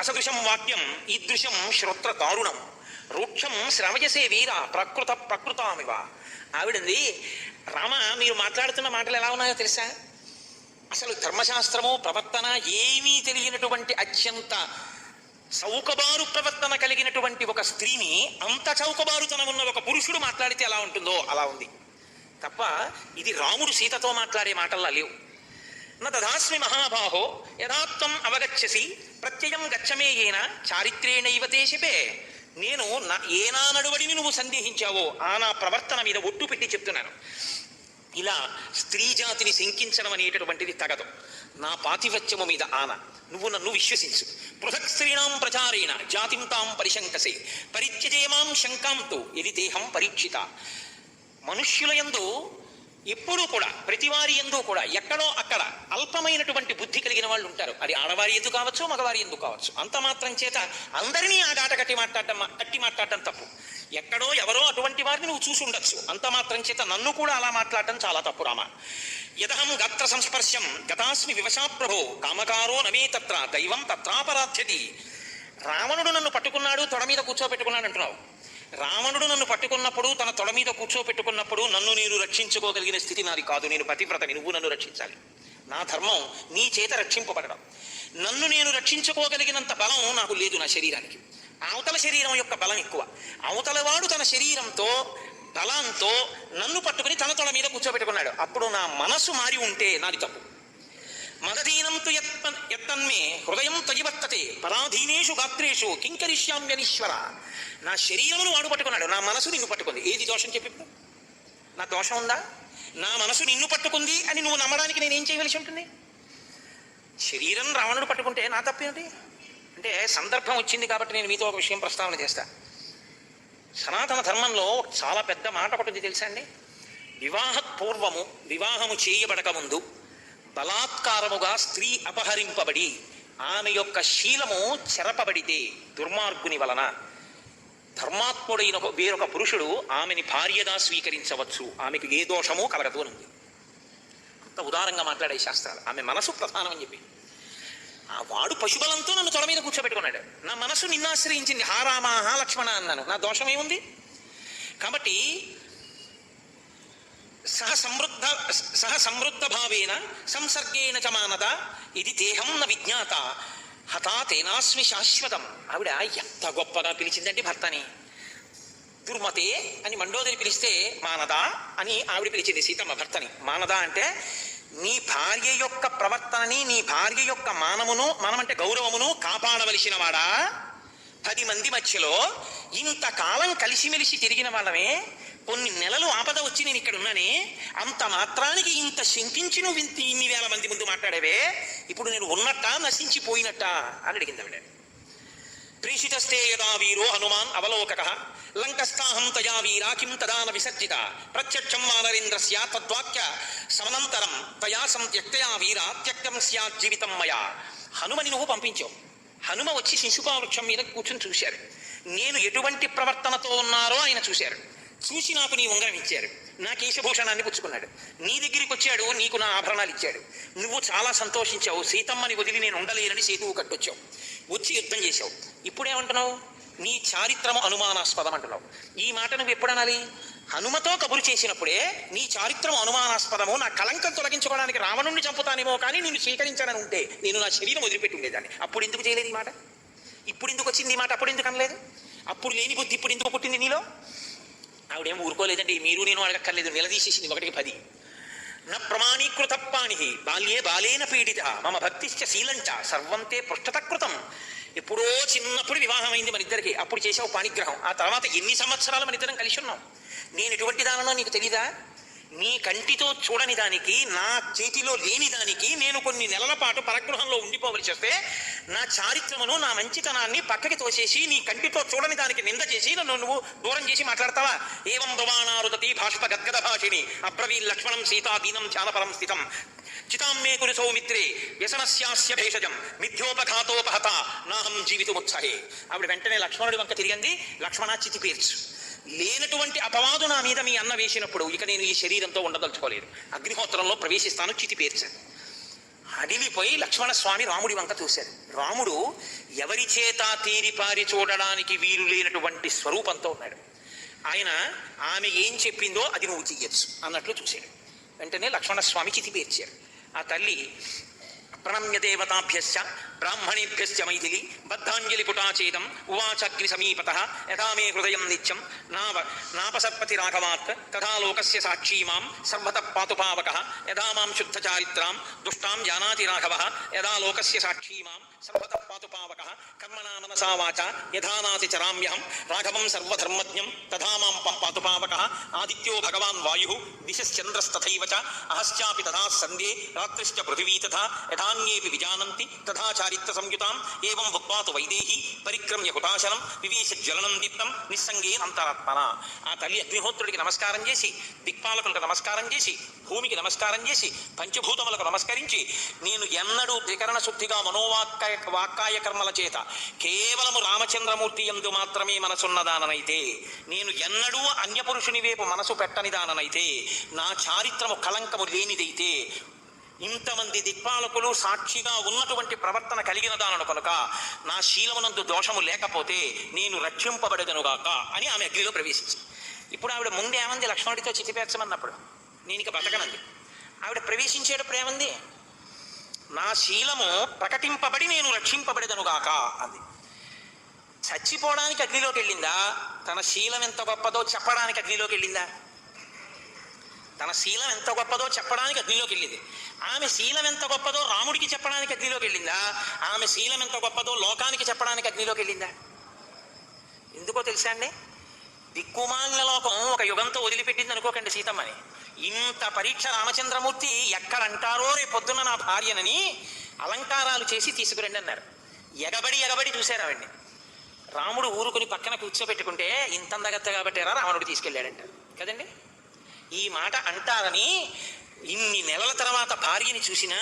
అసదృశం వాక్యం ఈదృశం శ్రోత్ర దారుణం రూక్షం శ్రవయసే వీర ప్రకృతామివ. ఆవిడంది, రామ మీరు మాట్లాడుతున్న మాటలు ఎలా ఉన్నాయో తెలుసా? అసలు ధర్మశాస్త్రము ప్రవర్తన ఏమీ తెలియనటువంటి అత్యంత చౌకబారు ప్రవర్తన కలిగినటువంటి ఒక స్త్రీని అంత చౌకబారుతనం ఉన్న ఒక పురుషుడు మాట్లాడితే ఎలా ఉంటుందో అలా ఉంది తప్ప ఇది రాముడు సీతతో మాట్లాడే మాటల్లా లేవు. నదాస్మి మహాబాహో యథాత్వం అవగచ్చసి ప్రత్యయం గచ్చమేయేన చారిత్రేణైవ దేశిపే. నేను ఏనా నడువడిని నువ్వు సందేహించావో ఆ నా ప్రవర్తన మీద ఒట్టు పెట్టి చెప్తున్నాను. ఇలా స్త్రీ జాతిని శంకించడం అనేటటువంటిది తగదు. నా పాతివత్యము మీద ఆన, నువ్వు నన్ను విశ్వసించు. పృథక్ స్త్రీణాం ప్రచారేణ జాతిం తాం పరిశంకసే పరిత్యజేమాం శంకాంతో ఇది దేహం పరీక్షిత. మనుష్యుల యందు ఎప్పుడూ కూడా ప్రతివారి యందు కూడా ఎక్కడో అక్కడ అల్పమైనటువంటి బుద్ధి కలిగిన వాళ్ళు ఉంటారు. అది ఆడవారి ఎందు కావచ్చు, మగవారి ఎందు కావచ్చు. అంత మాత్రం చేత అందరినీ ఆ గాట కట్టి మాట్లాడటం తప్పు. ఎక్కడో ఎవరో అటువంటి వారిని నువ్వు చూసి ఉండొచ్చు. అంత మాత్రం చేత నన్ను కూడా అలా మాట్లాడటం చాలా తప్పు రామ. యదహం గాత్ర సంస్పర్శం గతాస్మి వివశా ప్రభో కామకారో నమే తత్ర దైవం తత్రాపరాధ్యతి. రావణుడు నన్ను పట్టుకున్నాడు, తొడ మీద కూర్చోబెట్టుకున్నాడు అంటున్నావు. రావణుడు నన్ను పట్టుకున్నప్పుడు, తన తొడ మీద కూర్చోపెట్టుకున్నప్పుడు నన్ను నేను రక్షించుకోగలిగిన స్థితి నాది కాదు. నేను పతివ్రతని, నువ్వు నన్ను రక్షించాలి. నా ధర్మం నీ చేత రక్షింపబడడం. నన్ను నేను రక్షించుకోగలిగినంత బలం నాకు లేదు నా శరీరానికి. అవతల శరీరం యొక్క బలం ఎక్కువ. అవతలవాడు తన శరీరంతో బలంతో నన్ను పట్టుకుని తన తొడ మీద కూర్చోబెట్టుకున్నాడు. అప్పుడు నా మనసు మారి ఉంటే నాది తప్పు. మదధీనంతు యత్తన్మే హృదయం త్వయివర్తతే పరాధీనేషు గాత్రేషు కింకరిష్యామ్యనీశ్వర. నా శరీరమును వాడు పట్టుకున్నాడు, నా మనసు నిన్ను పట్టుకుంది. ఏది దోషం చెప్పి? నా దోషం ఉందా? నా మనసు నిన్ను పట్టుకుంది అని నువ్వు నమ్మడానికి నేనేం చేయవలసి ఉంటుంది? శరీరం రావణుడు పట్టుకుంటే నా తప్పేమిటి? అంటే సందర్భం వచ్చింది కాబట్టి నేను మీతో ఒక విషయం ప్రస్తావన చేస్తా. సనాతన ధర్మంలో చాలా పెద్ద మాట ఒకటి తెలుసా అండి? వివాహపూర్వము, వివాహము చేయబడక ముందు బలాత్కారముగా స్త్రీ అపహరింపబడి ఆమె యొక్క శీలము చెరపబడితే దుర్మార్గుని వలన ధర్మాత్ముడైన వేరొక పురుషుడు ఆమెని భార్యగా స్వీకరించవచ్చు. ఆమెకు ఏ దోషమూ కలగదు అని ఉంది. అంత ఉదారంగా మాట్లాడే శాస్త్రాలు. ఆమె మనసు ప్రధానం అని చెప్పి ఆ వాడు పశుబలంతో నన్ను తొడ మీద కూర్చోబెట్టుకున్నాడు. నా మనసు నిన్ను ఆశ్రయించింది. హా రామ హా లక్ష్మణ అన్నాను. నా దోషం ఏముంది? కాబట్టి సహ సమృద్ధ భావేన సంసర్గేణ చ మానద ఇది దేహం న విజ్ఞాత హతా తేనాస్మి శాశ్వతం. ఆవిడ ఎంత గొప్పగా పిలిచిందంటే భర్తని. దుర్మతే అని మండోదరి పిలిస్తే మానద అని ఆవిడ పిలిచింది సీతమ్మ భర్తని. మానద అంటే నీ భార్య యొక్క ప్రవర్తనని, నీ భార్య యొక్క మానమంటే గౌరవమును కాపాడవలసిన వాడా. 10 మంది మధ్యలో ఇంతకాలం కలిసిమెలిసి తిరిగిన వాళ్ళమే కొన్ని నెలలు ఆపద వచ్చి నేను ఇక్కడ ఉన్నానే, అంత మాత్రానికి ఇంత శంకించి నువ్వు ఇన్ని వేల మంది ముందు మాట్లాడేవే, ఇప్పుడు నేను ఉన్నట్టా నశించిపోయినట్టా అని అడిగింది ఆవిడ. ప్రీషితస్తే యదా వీరో హనుమాన్ అవలోకక లంకస్థాహం తయా వీరా కిం తదాన విసర్జిత ప్రత్యక్షం వానరేంద్రస్య తద్వాక్య సమనంతరం తయా సంత్యక్తయా వీరా త్యక్తం స్యాత్ జీవితం మయా. హనుమని నువ్వు పంపించావు. హనుమ వచ్చి శిశుపా వృక్షం మీద కూర్చుని చూశారు. నేను ఎటువంటి ప్రవర్తనతో ఉన్నారో ఆయన చూశారు. చూసి నాకు నీ ఉంగరం ఇచ్చారు, నా కేశభూషణాన్ని పుచ్చుకున్నాడు, నీ దగ్గరికి వచ్చాడు, నీకు నా ఆభరణాలు ఇచ్చాడు. నువ్వు చాలా సంతోషించావు. సీతమ్మని వదిలి నేను ఉండలేనని సేతువు కట్టొచ్చావు, వచ్చి యుద్ధం చేశావు. ఇప్పుడేమంటున్నావు? నీ చారిత్రము అనుమానాస్పదం అంటున్నావు. ఈ మాట నువ్వు ఎప్పుడు అనాలి? హనుమతో కబురు చేసినప్పుడే నీ చారిత్రము అనుమానాస్పదము, నా కళంకం తొలగించుకోవడానికి రావణుణ్ణి చంపుతానేమో కానీ నేను స్వీకరించానని ఉంటే నేను నా శరీరం వదిలిపెట్టి ఉండేదాన్ని. అప్పుడు ఎందుకు చేయలేదు ఈ మాట? ఇప్పుడు ఎందుకు వచ్చింది ఈ మాట? అప్పుడు ఎందుకు అనలేదు? అప్పుడు లేని బుద్ధి ఇప్పుడు ఎందుకు పుట్టింది నీలో? ఆవిడేం ఊరుకోలేదండి. మీరు నేను అడగక్కర్లేదు, నిలదీసేసింది 1-10. న ప్రమాణీకృత పాణి బాల్యే బాలేన పీడిత మమ భక్తిశ్చ శీలంచ సర్వం తే పృష్ఠతకృతం ఎప్పుడో చిన్నప్పుడు వివాహం అయింది మన ఇద్దరికి, అప్పుడు చేసావు పాణిగ్రహం. ఆ తర్వాత ఎన్ని సంవత్సరాలు మన ఇద్దరం కలిసి ఉన్నాం. నేను ఎటువంటి దానో నీకు తెలీదా? నీ కంటితో చూడని దానికి, నా చేతిలో లేని దానికి నేను కొన్ని నెలల పాటు పరగృహంలో ఉండిపోవలసి వస్తే నా చారిత్రమును, నా మంచితనాన్ని పక్కకి తోసేసి నీ కంటితో చూడని దానికి నింద చేసి నన్ను నువ్వు దూరం చేసి మాట్లాడతావా? ఏవం భవానారుదతి భాష్ప గద్గద భాషిణి అబ్రవీ లక్ష్మణం సీతాదీనం చానపరం స్థితం చితామ్మే కురు సౌమిత్రే వ్యసనస్యాస్య భేషజం మిథ్యోపఘాతోపహత నాహం జీవితముత్సహే. ఆవిడ వెంటనే లక్ష్మణుడి వంక తిరిగింది. లక్ష్మణ, చితి పేర్చు. లేనటువంటి అపవాదు నా మీద మీ అన్న వేసినప్పుడు ఇక నేను ఈ శరీరంతో ఉండదలుచుకోలేదు, అగ్నిహోత్రంలో ప్రవేశిస్తాను, చితి పేర్చాను. అడిలిపోయి లక్ష్మణస్వామి రాముడి వంక చూశాడు. రాముడు ఎవరి చేత తీరిపారి చూడడానికి వీలు లేనటువంటి స్వరూపంతో ఉన్నాడు. ఆయన ఆమె ఏం చెప్పిందో అది నువ్వు చెయ్యొచ్చు అన్నట్లు చూశాడు. వెంటనే లక్ష్మణస్వామి చితి పేర్చారు. ఆ తల్లి ప్రణమ్య దేవతాభ్యశ్చ బ్రాహ్మణేభ్యశ్చ మైథిలి బద్ధాంజలి పుటాచేదం ఉవాచాగ్ని సమీపత యథా మే హృదయం నిత్యం నాపసర్పతి రాఘవాత్ తథా లోకస్య సాక్షీ మాం సర్వత పాతుపావక యథా మాం శుద్ధ చారిత్రాం దుష్టాం జానాతి రాఘవ యథా లోకస్య సాక్షీ మాం సర్వత పాతుపావక కర్మణా మనసా వాచా యథా నాతి చరామ్యహం రాఘవం సర్వధర్మజ్ఞం తథా మాం పాతుపావక ఆదిత్యో భగవాన్ వాయు దిశశ్చంద్రస్తథైవ చ అహశ్చాపి తథా సంధ్యే రాత్రిశ్చ పృథివీ తథా యథాన్యేపి విజానంతి తథా చారిత్ర సంయుతాం ఏవం ఉత్పాతు వైదేహి పరిక్రమ్య హుతాశనం వివేశ జ్వలనం దీప్తం నిస్సంగేన అంతరాత్మన. ఆ తల్లి అగ్నిహోత్రుడికి నమస్కారం చేసి, దిక్పాలకులకు నమస్కారం చేసి, భూమికి నమస్కారం చేసి, పంచభూతములకు నమస్కరించి, నేను ఎన్నడూ త్రికరణ శుద్ధిగా వాక్కాయ కర్మల చేత కేవలము రామచంద్రమూర్తి యందు మాత్రమే మనసున్నదాననైతే, నేను ఎన్నడూ అన్యపురుషుని వైపు మనసు పెట్టని దాననైతే, నా చారిత్రము కళంకము లేనిదైతే, ఇంతమంది దిక్పాలకులు సాక్షిగా ఉన్నటువంటి ప్రవర్తన కలిగిన దానను కనుక నా శీలమునందు దోషము లేకపోతే నేను రక్షింపబడదనుగాక అని ఆమె అగ్నిలో ప్రవేశించింది. ఇప్పుడు ఆవిడ ముందు ఏమంది? లక్ష్మణుడితో చితిపేర్చమన్నప్పుడు నేను ఇక బతకనంది. ఆవిడ ప్రవేశించేటప్పుడు ఏమంది? నా శీలము ప్రకటింపబడి నేను రక్షింపబడదనుగాక అంది. చచ్చిపోవడానికి అగ్నిలోకి వెళ్ళిందా? తన శీలం ఎంత గొప్పదో చెప్పడానికి అగ్నిలోకి వెళ్ళిందా? తన శీలం ఎంత గొప్పదో చెప్పడానికి అగ్నిలోకి వెళ్ళింది. ఆమె శీలం ఎంత గొప్పదో రాముడికి చెప్పడానికి అగ్నిలోకి వెళ్ళిందా? ఆమె శీలం ఎంత గొప్పదో లోకానికి చెప్పడానికి అగ్నిలోకి వెళ్ళిందా? ఎందుకో తెలుసా అండి? దిక్కుమాలిన లోకం ఒక యుగంతో వదిలిపెట్టింది అనుకోకండి సీతమ్మని. ఇంత పరీక్ష రామచంద్రమూర్తి ఎక్కడంటారో రేపొద్దున నా భార్యనని అలంకారాలు చేసి తీసుకురండి అన్నారు. ఎగబడి చూశారు ఆవిడ్ని. రాముడు ఊరుకుని పక్కన కూర్చోబెట్టుకుంటే ఇంతందగత్తగా పెట్టారా రావణుడు తీసుకెళ్ళాడంట కదండి. ఈ మాట అంటారని ఇన్ని నెలల తర్వాత భార్యని చూసినా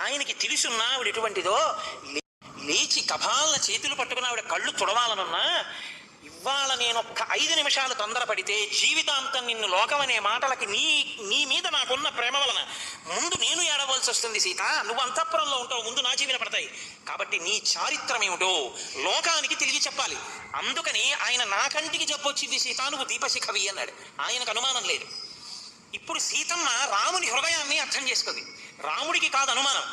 ఆయనకి తెలుసున్నా ఆవిడ ఎటువంటిదో, లేచి కభాలన చేతులు పట్టుకుని ఆవిడ కళ్ళు తుడవాలనున్నా, ఇవాళ నేను ఒక్క 5 నిమిషాలు తొందరపడితే జీవితాంతం నిన్ను లోకమనే మాటలకి నీ మీద నాకున్న ప్రేమ వలన ముందు నేను ఏడవలసి వస్తుంది సీత. నువ్వు అంతఃపురంలో ఉంటావు, ముందు నా చెవిన పడతాయి. కాబట్టి నీ చారిత్రం ఏమిటో లోకానికి తిరిగి చెప్పాలి. అందుకని ఆయన నా కంటికి చెప్పొచ్చింది సీత, నువ్వు దీపశిఖవి అన్నాడు. ఆయనకు అనుమానం లేదు. ఇప్పుడు సీతమ్మ రాముని హృదయాన్ని అర్థం చేసుకుంది. రాముడికి కాదు అనుమానం,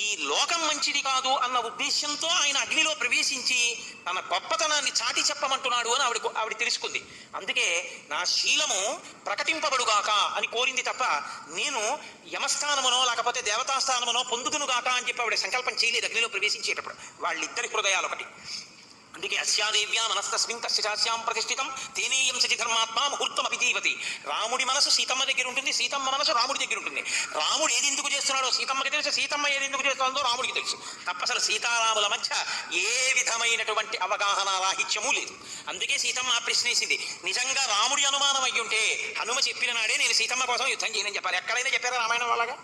ఈ లోకం మంచిది కాదు అన్న ఉద్దేశంతో ఆయన అగ్నిలో ప్రవేశించి తన గొప్పతనాన్ని చాటి చెప్పమంటున్నాడు అని ఆవిడ తెలుసుకుంది. అందుకే నా శీలము ప్రకటింపబడుగాక అని కోరింది తప్ప నేను యమస్థానమునో లేకపోతే దేవతాస్థానమునో పొందుతునుగాక అని చెప్పి ఆవిడ సంకల్పం చేయలేదు అగ్నిలో ప్రవేశించేటప్పుడు. వాళ్ళిద్దరి హృదయాలు ఒకటి. అందుకే అస్యాదేవ్యా మనస్తస్మిన్ కశ్యాం ప్రతిష్ఠితం తేనేయం సచి ధర్మాత్మ ముహూర్తం అభిజీవతి. రాముడి మనసు సీతమ్మ దగ్గర ఉంటుంది, సీతమ్మ మనసు రాముడి దగ్గర ఉంటుంది. రాముడు ఏది ఎందుకు చేస్తున్నాడో సీతమ్మకి తెలుసు, సీతమ్మ ఏది ఎందుకు చేస్తుందో రాముడికి తెలుసు. తప్పసలు సీతారాముల మధ్య ఏ విధమైనటువంటి అవగాహన రాహిత్యము లేదు. అందుకే సీతమ్మ ఆ ప్రశ్నేసింది. నిజంగా రాముడి అనుమానం అయ్యి ఉంటే హనుమ చెప్పిన నాడే నేను సీతమ్మ కోసం యుద్ధం చేయనని చెప్పారు. ఎక్కడైనా చెప్పారా రామాయణం వాళ్ళగా?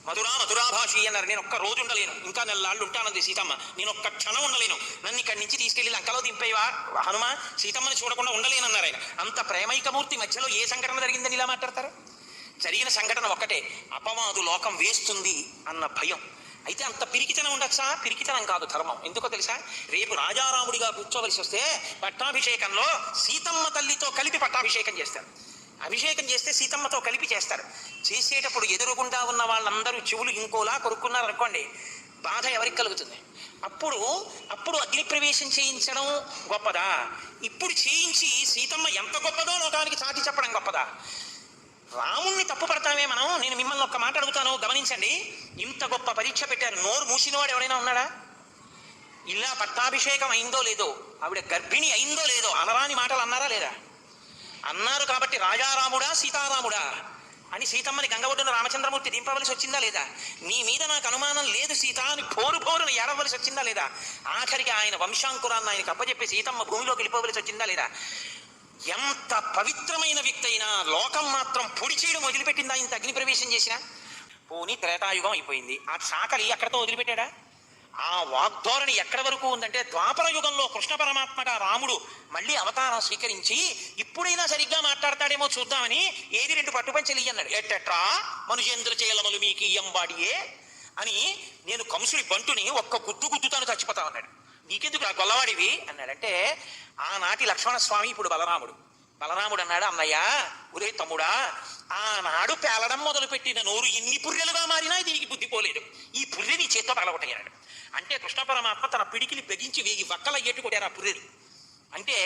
మధురాభాషి అన్నారు. నేను ఒక్క రోజు ఉండలేను, ఇంకా నెలలాళ్ళు ఉంటానంది సీతమ్మ. నేను ఒక్క క్షణం ఉండలేను, నన్ను ఇక్కడి నుంచి తీసుకెళ్లి లంకలో దింపేవా హనుమ, సీతమ్మని చూడకుండా ఉండలేనన్నారు ఆయన. అంత ప్రేమైకమూర్తి మధ్యలో ఏ సంఘటన జరిగిందని ఇలా మాట్లాడతారు? జరిగిన సంఘటన ఒక్కటే, అపవాదు లోకం వేస్తుంది అన్న భయం. అయితే అంత పిరికితనం ఉండొచ్చా? పిరికితనం కాదు, ధర్మం. ఎందుకో తెలుసా? రేపు రాజారాముడిగా కూర్చోవలసి వస్తే పట్టాభిషేకంలో సీతమ్మ తల్లితో కలిపి పట్టాభిషేకం చేస్తారు. అభిషేకం చేస్తే సీతమ్మతో కలిపి చేస్తారు. చేసేటప్పుడు ఎదురుగుండా ఉన్న వాళ్ళందరూ చెవులు ఇంకోలా కొరుక్కున్నారనుకోండి, బాధ ఎవరికి కలుగుతుంది? అప్పుడు అగ్ని ప్రవేశం చేయించడం గొప్పదా? ఇప్పుడు చేయించి సీతమ్మ ఎంత గొప్పదో లోకానికి చాటి చెప్పడం గొప్పదా? రాముణ్ణి తప్పు పడతామే మనం. నేను మిమ్మల్ని ఒక్క మాట అడుగుతాను, గమనించండి. ఇంత గొప్ప పరీక్ష పెట్టారు, నోరు మూసినవాడు ఎవరైనా ఉన్నాడా? ఇలా పట్టాభిషేకం అయిందో లేదో, ఆవిడ గర్భిణి అయిందో లేదో అనరాని మాటలు అన్నారా లేదా? అన్నారు కాబట్టి రాజారాముడా సీతారాముడా అని సీతమ్మని గంగఒడ్డున రామచంద్రమూర్తి దింపవలసి వచ్చిందా లేదా? నీ మీద నాకు అనుమానం లేదు సీత అని పోరును ఏడవలసి వచ్చిందా లేదా? ఆఖరికి ఆయన వంశాంకురాన్ని ఆయనకి అప్పచెప్పి సీతమ్మ భూమిలోకి వెళ్ళిపోవలసి వచ్చిందా లేదా? ఎంత పవిత్రమైన వ్యక్తి అయినా లోకం మాత్రం పొడి చేయడం వదిలిపెట్టిందా ఇంత అగ్ని ప్రవేశం చేసినా? పోనీ త్రేతాయుగం అయిపోయింది, ఆ చాకలి అక్కడతో వదిలిపెట్టాడా? ఆ వాగ్ధోరణి ఎక్కడి వరకు ఉందంటే ద్వాపర యుగంలో కృష్ణ పరమాత్మగా రాముడు మళ్ళీ అవతారం స్వీకరించి ఇప్పుడైనా సరిగ్గా మాట్లాడతాడేమో చూద్దామని ఏది 2 పట్టుపంచలు అన్నాడు. ఎట్టెట్రా మనుజేంద్ర చేయలమలు మీకు ఇయ్యంబాడియే అని, నేను కంసుడి బంటుని ఒక్క గుద్దుతాను చచ్చిపోతా అన్నాడు. నీకెందుకు నా గొల్లవాడివి అన్నాడంటే, ఆనాటి లక్ష్మణస్వామి ఇప్పుడు బలరాముడు అన్నాడు, అన్నయ్య ఒరే తమ్ముడా, ఆనాడు పేలడం మొదలుపెట్టిన నోరు ఇన్ని పుర్రెలుగా మారినా దీనికి బుద్ధి పోలేదు, ఈ పుర్రె నీ చేత్తో పగలగొట్టయ్యాడు. అంటే కృష్ణ పరమాత్మ తన పిడికిలి బిగించి 1000 వక్కల ఎట్టుకొట్టారు ఆ పుర్రెలు. అంటే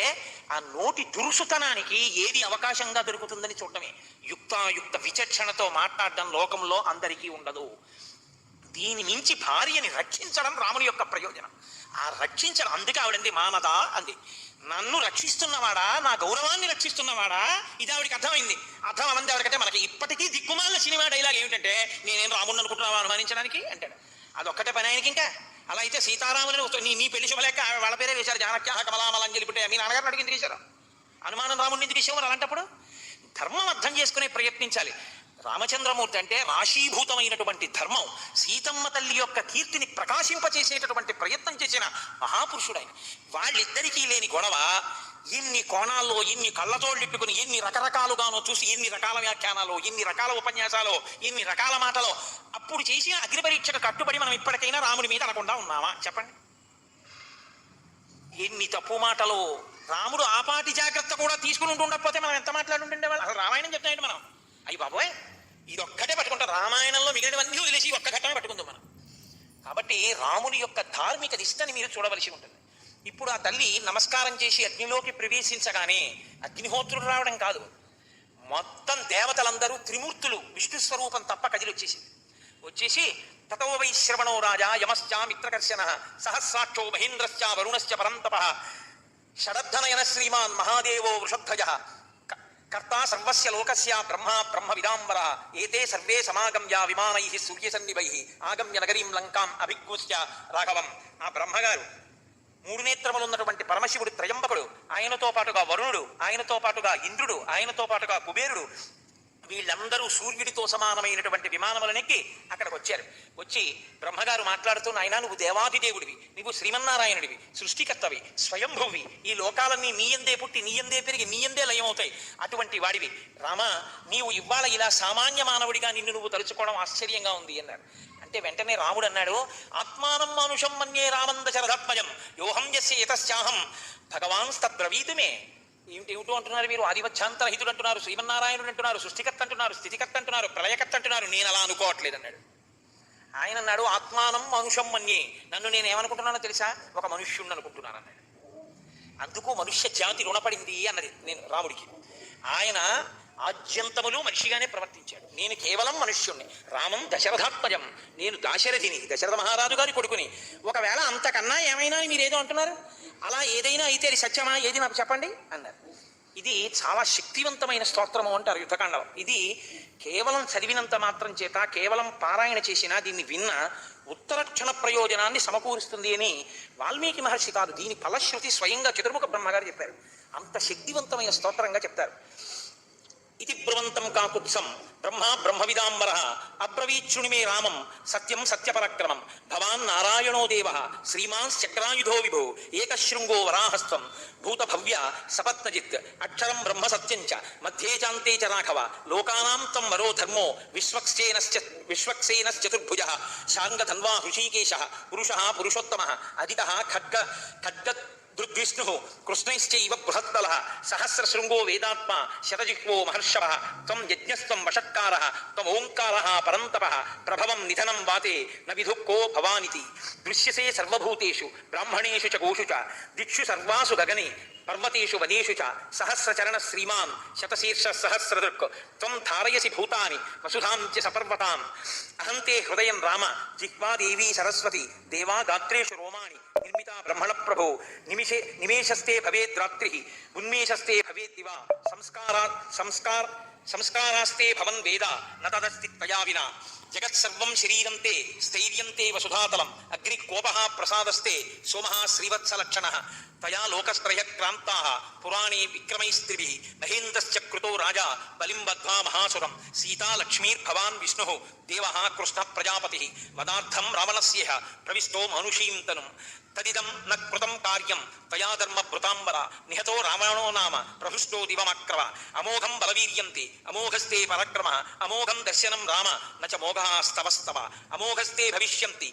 ఆ నోటి దురుసుతనానికి ఏది అవకాశంగా దొరుకుతుందని చూడటమే. యుక్తాయుక్త విచక్షణతో మాట్లాడడం లోకంలో అందరికీ ఉండదు. దీని నుంచి భార్యని రక్షించడం రాముని యొక్క ప్రయోజనం. ఆ రక్షించడం, అందుకే ఆవిడంది మానదా అంది. నన్ను రక్షిస్తున్నవాడా, నా గౌరవాన్ని రక్షిస్తున్నవాడా, ఇది ఆవిడికి అర్థమైంది. అర్థం అవంది ఆవిడకంటే మనకి ఇప్పటికీ దిక్కుమాలిన సినిమా డైలాగ్ ఏమిటంటే, నేనేం రాముడిని అనుకుంటున్నావా అనుమానించడానికి అంటాడు. అదొక్కటే పని ఆయనకి. ఇంకా అలా అయితే సీతారాములను నీ పెళ్లి శుభలేక వాళ్ళ పేరే వేశారు, జానక్య కమలామలంజలి పుట్టే. మీ నాన్నగారిని అడిగింది తీశారు, అనుమానం రాముడిని ఎందుకు విషయం అలాంటప్పుడు ధర్మం అర్థం చేసుకునే ప్రయత్నించాలి. రామచంద్రమూర్తి అంటే రాశీభూతమైనటువంటి ధర్మం, సీతమ్మ తల్లి యొక్క కీర్తిని ప్రకాశింపచేసేటటువంటి ప్రయత్నం చేసిన మహాపురుషుడైన. వాళ్ళిద్దరికీ లేని గొడవ ఎన్ని కోణాల్లో, ఎన్ని కళ్ళతోళ్ళిప్పుకుని, ఎన్ని రకరకాలుగానో చూసి, ఎన్ని రకాల వ్యాఖ్యానాలు, ఎన్ని రకాల ఉపన్యాసాలు, ఎన్ని రకాల మాటలో అప్పుడు చేసిన అగ్ని పరీక్షకు కట్టుబడి మనం ఇప్పటికైనా రాముడి మీద అనకుండా ఉన్నామా చెప్పండి? ఎన్ని తప్పు మాటలు. రాముడు ఆపాటి జాగ్రత్త కూడా తీసుకుని ఉండకపోతే మనం ఎంత మాట్లాడుంటుండే వాళ్ళు. అసలు రామాయణం చెప్తాయండి మనం, అయ్యి బాబోయ్ ఇది ఒక్కటే పట్టుకుంటాం, రామాయణంలో మిగిలినవన్నీ వదిలేసి ఒక్క ఘట్టమే పట్టుకుందాం మనం. కాబట్టి రాముని యొక్క ధార్మిక నిష్టని మీరు చూడవలసి ఉంటుంది. ఇప్పుడు ఆ తల్లి నమస్కారం చేసి అగ్నిలోకి ప్రవేశించగానే అగ్నిహోత్రుడు రావడం కాదు, మొత్తం దేవతలందరూ త్రిమూర్తులు విష్ణు స్వరూపం తప్ప వచ్చేసి తతో వై శ్రవణో రాజా యమశ్చ మిత్రకర్షణ సహస్రాక్షో మహేంద్రశ్చ వరుణశ్చ పరంతప షడద్ధనయన శ్రీమాన్ మహాదేవో వృషధ్వజ కర్తా సర్వస్య లోకస్య బ్రహ్మ విదాంబర ఏతే సర్వే సమాగమ్య విమానై సూర్యసన్నిభై ఆగమ్య నగరీం లంకాం అభిఘోష్య రాఘవం. ఆ బ్రహ్మగారు 3 నేత్రములు ఉన్నటువంటి పరమశివుడు త్రయంబకుడు, ఆయనతో పాటుగా వరుణుడు, ఆయనతో పాటుగా ఇంద్రుడు, ఆయనతో పాటుగా కుబేరుడు, వీళ్ళందరూ సూర్యుడితో సమానమైనటువంటి విమానములనెక్కి అక్కడికి వచ్చారు. వచ్చి బ్రహ్మగారు మాట్లాడుతూ, నాయనా నువ్వు దేవాదిదేవుడివి, నువ్వు శ్రీమన్నారాయణుడివి, సృష్టికర్తవి, స్వయంభువి, ఈ లోకాలన్నీ నీయందే పుట్టి నీయందే పెరిగి నీయందే లయమవుతాయి, అటువంటి వాడివి. రామా, నీవు ఇవాళ ఇలా సామాన్య మానవుడిగా నిన్ను నువ్వు తలుచుకోవడం ఆశ్చర్యంగా ఉంది అన్నాడు. అంటే వెంటనే రాముడు అన్నాడు, ఆత్మానం మానుషం మన్యే రామంద శరథాత్మజం యోహం యస్య యతశ్చాహం భగవాన్ తద్బ్రవీతుమే. ఏమిటో అంటున్నారు మీరు, ఆదివచ్ఛాంతరహితుడు అంటున్నారు, శ్రీమన్నారాయణుడు అంటున్నారు, సృష్టికర్త అంటున్నారు, స్థితికర్త అంటున్నారు, ప్రళయకర్త అంటున్నారు, నేను అలా అనుకోవట్లేదు అన్నాడు. ఆయన అన్నాడు, ఆత్మానం మనుషం మన్యే, నన్ను నేను ఏమనుకుంటున్నానో తెలుసా, ఒక మనుష్యుణ్ణి అనుకుంటున్నాను అన్నాడు. అందుకు మనుష్య జాతి రుణపడింది అన్నది నేను రాముడికి. ఆయన ఆద్యంతములు మనిషిగానే ప్రవర్తించాడు. నేను కేవలం మనుష్యుణ్ణి, రామం దశరథాత్మజం, నేను దాశరథిని, దశరథ మహారాజు గారి కొడుకుని. ఒకవేళ అంతకన్నా ఏమైనా మీరేదో అంటున్నారు, అలా ఏదైనా అయితే అది సత్యమా, ఏది నాకు చెప్పండి అన్నారు. ఇది చాలా శక్తివంతమైన స్తోత్రము అంటారు యుద్ధకాండలో. ఇది కేవలం చదివినంత మాత్రం చేత, కేవలం పారాయణ చేసినా, దీన్ని విన్న ఉత్తరక్షణ ప్రయోజనాన్ని సమకూరుస్తుంది అని వాల్మీకి మహర్షి కాదు, దీని ఫలశ్రుతి స్వయంగా చతుర్ముఖ బ్రహ్మగారు చెప్పారు. అంత శక్తివంతమైన స్తోత్రంగా చెప్తారు. ఇది బ్రువంతం కాకుత్సం బ్రహ్మ విదాంబర అబ్రవీచ్చుని మే రామం సత్యం సత్యపరక్రమం భవాన్ నారాయణో దేవ శ్రీమాన్ చక్రాయుధో విభో ఏకశృంగో వరాహస్వం భూతభవ్య సపత్నజిత్ అక్షరం బ్రహ్మ సత్యం చ మధ్యే చాంతే చ రాఘవ లోకానాం తం వరో ధర్మో విశ్వక్సేనశ్చతుర్భుజ శాంగధన్వా హృషీకేశ పురుషోత్తమ అదిత ఖడ్గ దృగ్విష్ణు కృష్ణైశ్చైవ బృహత్బల సహస్రశృంగో వేదాత్మ శతజిహ్వో మహర్షవ త్వం యజ్ఞస్త్వం వషట్కార త్వం ఓంకార పరంతప ప్రభవం నిధనం వాతే న విధుక్కో భవానితి దృశ్యసే సర్వభూతేషు బ్రాహ్మణేషు చ గోషు చ దిక్షు సర్వాసు గగనే పర్వతేషు వనేషు చ సహస్రచరణ శ్రీమాన్ శతశీర్ష సహస్రదృక్ త్వం ధారయసి భూతాని వసుధాంత్య సపర్వతాం అహంతే హృదయం రామ జిహ్వా దేవీ సరస్వతి దేవా గాత్రేషు రోమాణి నిర్మిత బ్రహ్మణ ప్రభో నిమేషస్తే భవేద్రాత్రి ఉన్మేషస్తే భవేద్దివా సంస్కారాస్తే భవన్ వేద నతదస్తి త్వయా వినా జగత్సర్వం శరీరం తే స్థైర్యం తే వసుధాతలం అగ్నికోప ప్రసాదస్తే సోమ శ్రీవత్సలక్షణ తయా లోకస్త్రయక్రాంతా పురాణే విక్రమైస్త్రిభిః మహేంద్రశ్చ కృతో రాజా బలిం బద్ధ్వా మహాసురం సీతా లక్ష్మీర్భవాన్ విష్ణుః దేవః కృష్ణః ప్రజాపతిః వదార్థం రావణస్యేహ ప్రవిష్టో మనుషీం తనుం తదిదం న కృతం కార్యం తయా ధర్మ భృతాంబర నిహతో రావణో నామ ప్రహృష్టో దివమక్రవ అమోఘం బలవీర్యంతి అమోఘస్తే పరక్రమ అమోఘం దర్శనం రామ నచ మోఘస్తవస్తవ అమోఘస్తే భవిష్యంతి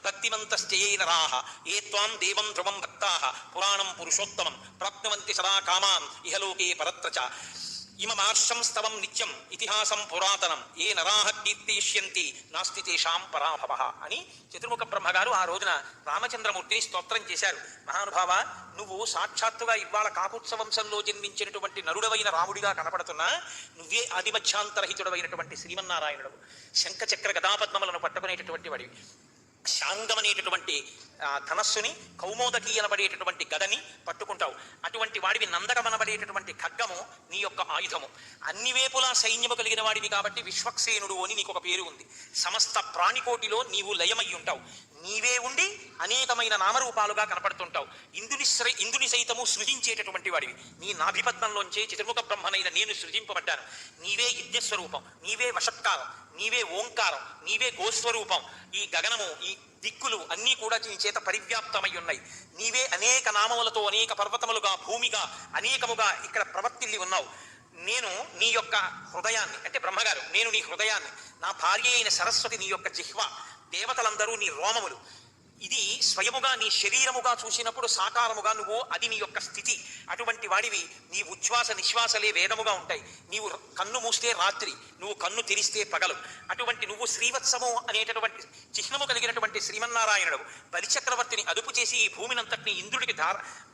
దత్తిమంతశ్చయే నరాః ఏ త్వాం దేవం ధ్రువం భక్తాః పురాణం పురుషోత్తమం ప్రాప్నువంతి సదా కామాన్ ఇహలోకే పరత్ర చ ఇమమార్షం స్తవం నిత్యం ఇతిహాసం పురాతనం ఏ నరాహ కీర్తిష్యంతి నాస్తి తేషాం పరాభవ అని చతుర్ముఖ బ్రహ్మగారు ఆ రోజున రామచంద్రమూర్తిని స్తోత్రం చేశారు. మహానుభావ, నువ్వు సాక్షాత్తుగా ఇవాళ కాకుత్స వంశంలో జన్మించినటువంటి నరుడవైన రాముడిగా కనపడుతున్నా నువ్వే ఆదిమధ్యాంతరహితుడవైనటువంటి శ్రీమన్నారాయణుడు. శంఖచక్ర గదాపద్మములను పట్టుకునేటటువంటి వాడివి. శాంగమనేటటువంటి ధనస్సుని, కౌమోదకి అనబడేటటువంటి గదని పట్టుకుంటావు. అటువంటి వాడివి. నందకమనబడేటటువంటి ఖడ్గము నీ యొక్క ఆయుధము. అన్ని వేపులా సైన్యము కలిగిన వాడివి కాబట్టి విశ్వక్సేనుడు అని నీకు ఒక పేరు ఉంది. సమస్త ప్రాణికోటిలో నీవు లయమై ఉంటావు. నీవే ఉండి అనేకమైన నామరూపాలుగా కనపడుతుంటావు. ఇందుని సైతము సృజించేటటువంటి వాడివి. నీ నాభిపద్మంలోంచే చతుర్ముఖ బ్రహ్మనైన నేను సృజింపబడ్డాను. నీవే యజ్ఞస్వరూపం, నీవే వషట్కారం, నీవే ఓంకారం, నీవే గోస్వరూపం. ఈ గగనము, ఈ దిక్కులు అన్నీ కూడా నీ చేత పరివ్యాప్తమై ఉన్నాయి. నీవే అనేక నామములతో అనేక పర్వతములుగా, భూమిగా, అనేకముగా ఇక్కడ ప్రవర్తిల్లి ఉన్నావు. నేను నీ యొక్క హృదయాన్ని, అంటే బ్రహ్మగారు, నేను నీ హృదయాన్ని, నా భార్య అయిన సరస్వతి నీ యొక్క జిహ్వ, దేవతలందరూ నీ రోమములు. ఇది స్వయముగా నీ శరీరముగా చూసినప్పుడు సాకారముగా నువ్వు, అది నీ యొక్క స్థితి. అటువంటి వాడివి. నీ ఉచ్ఛ్వాస నిశ్వాసలే వేదముగా ఉంటాయి. నీవు కన్ను మూస్తే రాత్రి, నువ్వు కన్ను తెరిస్తే పగలు. అటువంటి నువ్వు శ్రీవత్సము అనేటటువంటి చిహ్నము కలిగినటువంటి శ్రీమన్నారాయణుడు. బలిచక్రవర్తిని అదుపు చేసి ఈ భూమినంతటిని ఇంద్రుడికి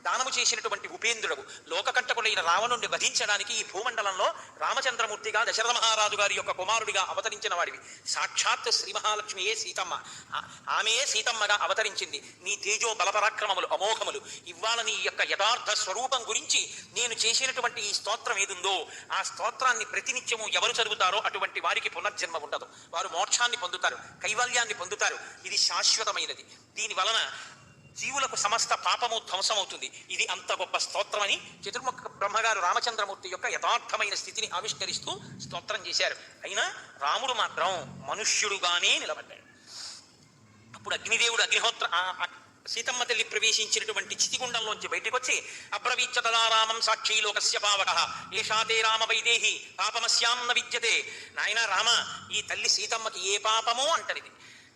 దానము చేసినటువంటి ఉపేంద్రుడు. లోకకంటకుడైన రావణుణ్ణి వధించడానికి ఈ భూమండలంలో రామచంద్రమూర్తిగా దశరథ మహారాజు గారి యొక్క కుమారుడిగా అవతరించిన వాడివి. సాక్షాత్ శ్రీ మహాలక్ష్మియే సీతమ్మ. ఆమెయే సీతమ్మగా అవతరించింది. నీ తేజో బలపరాక్రమములు అమోఘములు. ఇవాళ నీ యొక్క యథార్థ స్వరూపం గురించి నేను చేసినటువంటి ఈ స్తోత్రం ఏదుందో, ఆ స్తోత్రాన్ని ప్రతినిత్యము ఎవరు చదువుతారో అటువంటి వారికి పునర్జన్మ ఉండదు. వారు మోక్షాన్ని పొందుతారు, కైవల్యాన్ని పొందుతారు. ఇది శాశ్వతమైనది. దీని వలన జీవులకు సమస్త పాపము ధ్వంసమవుతుంది. ఇది అంత గొప్ప స్తోత్రమని చతుర్ముఖ బ్రహ్మగారు రామచంద్రమూర్తి యొక్క యథార్థమైన స్థితిని ఆవిష్కరిస్తూ స్తోత్రం చేశారు. అయినా రాముడు మాత్రం మనుష్యుడుగానే నిలబడ్డాడు. అప్పుడు అగ్నిదేవుడు అగ్నిహోత్ర సీతమ్మ తల్లి ప్రవేశించినటువంటి చితిగుండంలోంచి బయటకు వచ్చి అబ్రవీచ్చ తదా రామం సాక్షి లోకస్య పావకః ఏషాతే రామ వైదేహి పాపమస్యాన్న విద్యతే. నాయన రామ, ఈ తల్లి సీతమ్మకి ఏ పాపమో అంటనిది.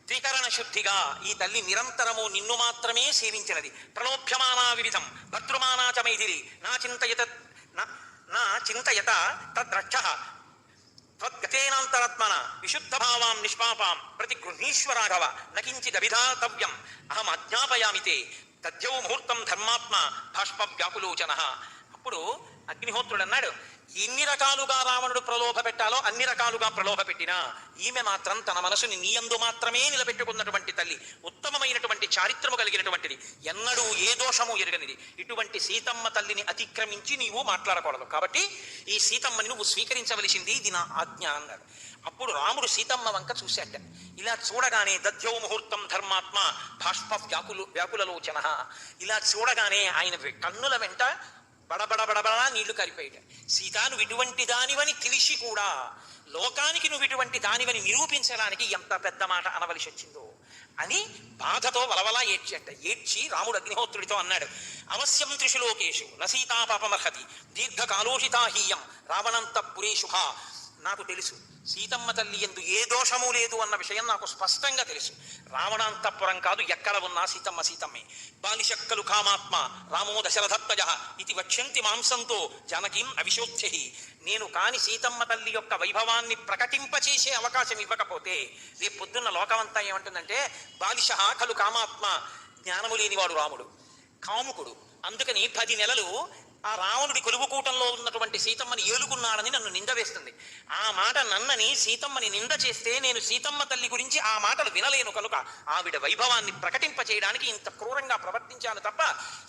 త్రికరణ శుద్ధిగా ఈ తల్లి నిరంతరము నిన్ను మాత్రమే సేవించినది. ప్రలోభ్యమానా వివిధం భర్తృమానాచ మైథిలి నా చింతయత తద్రక్షః త్వద్గతేనాంతరాత్మన విశుద్ధ భావాం నిష్పాపాం ప్రతిగృహీశ్వరాఘవ నకించిదభిధాతవ్యం అహం అజ్ఞాపయామితే తద్యౌ ముహూర్తం ధర్మాత్మ బాష్ప వ్యాకులోచన. అప్పుడు అగ్నిహోత్రుడు అన్నాడు, ఎన్ని రకాలుగా రావణుడు ప్రలోభ పెట్టాలో అన్ని రకాలుగా ప్రలోభ పెట్టినా ఈమె మాత్రం తన మనసుని నీయందు మాత్రమే నిలబెట్టుకున్నటువంటి తల్లి, ఉత్తమమైనటువంటి చారిత్రము కలిగినటువంటిది, ఎన్నడూ ఏ దోషము ఎరగనిది. ఇటువంటి సీతమ్మ తల్లిని అతిక్రమించి నీవు మాట్లాడకూడదు. కాబట్టి ఈ సీతమ్మని నువ్వు స్వీకరించవలసింది, ఇది నా ఆజ్ఞ అన్నాడు. అప్పుడు రాముడు సీతమ్మ వంక చూశాట. ఇలా చూడగానే దధ్యౌ ముహూర్తం ధర్మాత్మ బాష్ప వ్యాకులలోచన. ఇలా చూడగానే ఆయన కన్నుల వెంట బడబడబడబడా నీళ్లు కరిపోయాడు. సీత, నువ్వు ఇటువంటి దానివని తెలిసి కూడా లోకానికి నువ్వు ఇటువంటి దానివని నిరూపించడానికి ఎంత పెద్ద మాట అనవలసి వచ్చిందో అని బాధతో వలవలా ఏడ్చట. ఏడ్చి రాముడు అగ్నిహోత్రుడితో అన్నాడు, అవశ్యం త్రిషు లోకేషు న సీతా పాపమర్హతి దీర్ఘకాలోషితాహీయం రావణంత పురేషుభ. నాకు తెలుసు సీతమ్మ తల్లి యందు ఏ దోషము లేదు అన్న విషయం నాకు స్పష్టంగా తెలుసు. రావణాంతఃపురం కాదు, ఎక్కడ ఉన్నా సీతమ్మ సీతమ్మే. బాలిశక్కలు కామాత్మ రామో దశరథత్వజ ఇది వక్ష్యంతి మాంసంతో జానకీం అవిశోచ్యహి. నేను కాని సీతమ్మ తల్లి యొక్క వైభవాన్ని ప్రకటింపచేసే అవకాశం ఇవ్వకపోతే రేపు పొద్దున్న లోకమంతా ఏమంటుందంటే బాలిశ ఖలు కామాత్మ, జ్ఞానము లేనివాడు రాముడు, కాముకుడు, అందుకని 10 నెలలు ఆ రావణుడి కొలువుకూటంలో ఉన్నటువంటి సీతమ్మని ఏలుకున్నాడని నన్ను నింద వేస్తుంది. ఆ మాట నన్నని సీతమ్మని నింద చేస్తే నేను సీతమ్మ తల్లి గురించి ఆ మాటలు వినలేను కనుక ఆవిడ వైభవాన్ని ప్రకటింపచేయడానికి ఇంత క్రూరంగా ప్రవర్తించాను తప్ప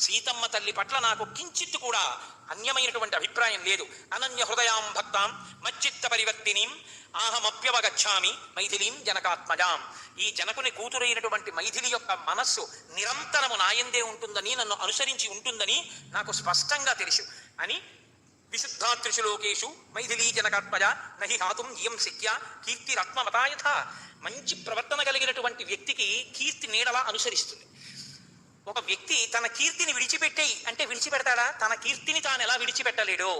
సీతమ్మ తల్లి పట్ల నాకు కించిత్తు కూడా అన్యమైనటువంటి అభిప్రాయం లేదు. అనన్య హృదయాం భక్తాం మచ్చిత్త పరివర్తినీం ఆహమప్యవగచ్చామి మైథిలీం జనకాత్మజాం. ఈ జనకుని కూతురైనటువంటి మైథిలి యొక్క మనస్సు నిరంతరము నాయందే ఉంటుందని, నన్ను అనుసరించి ఉంటుందని నాకు స్పష్టంగా తెలుసు అని విశుద్ధాత్రిషు లోకేషు మైథిలీ జనకాత్మజ నహి హాతుం ఇయం శక్య కీర్తిరత్మవతాయథ. మంచి ప్రవర్తన కలిగినటువంటి వ్యక్తికి కీర్తి నీడలా అనుసరిస్తుంది. ఒక వ్యక్తి తన కీర్తిని విడిచిపెట్టేయి అంటే విడిచిపెడతాడా? తన కీర్తిని తాను ఎలా విడిచిపెట్టలేడో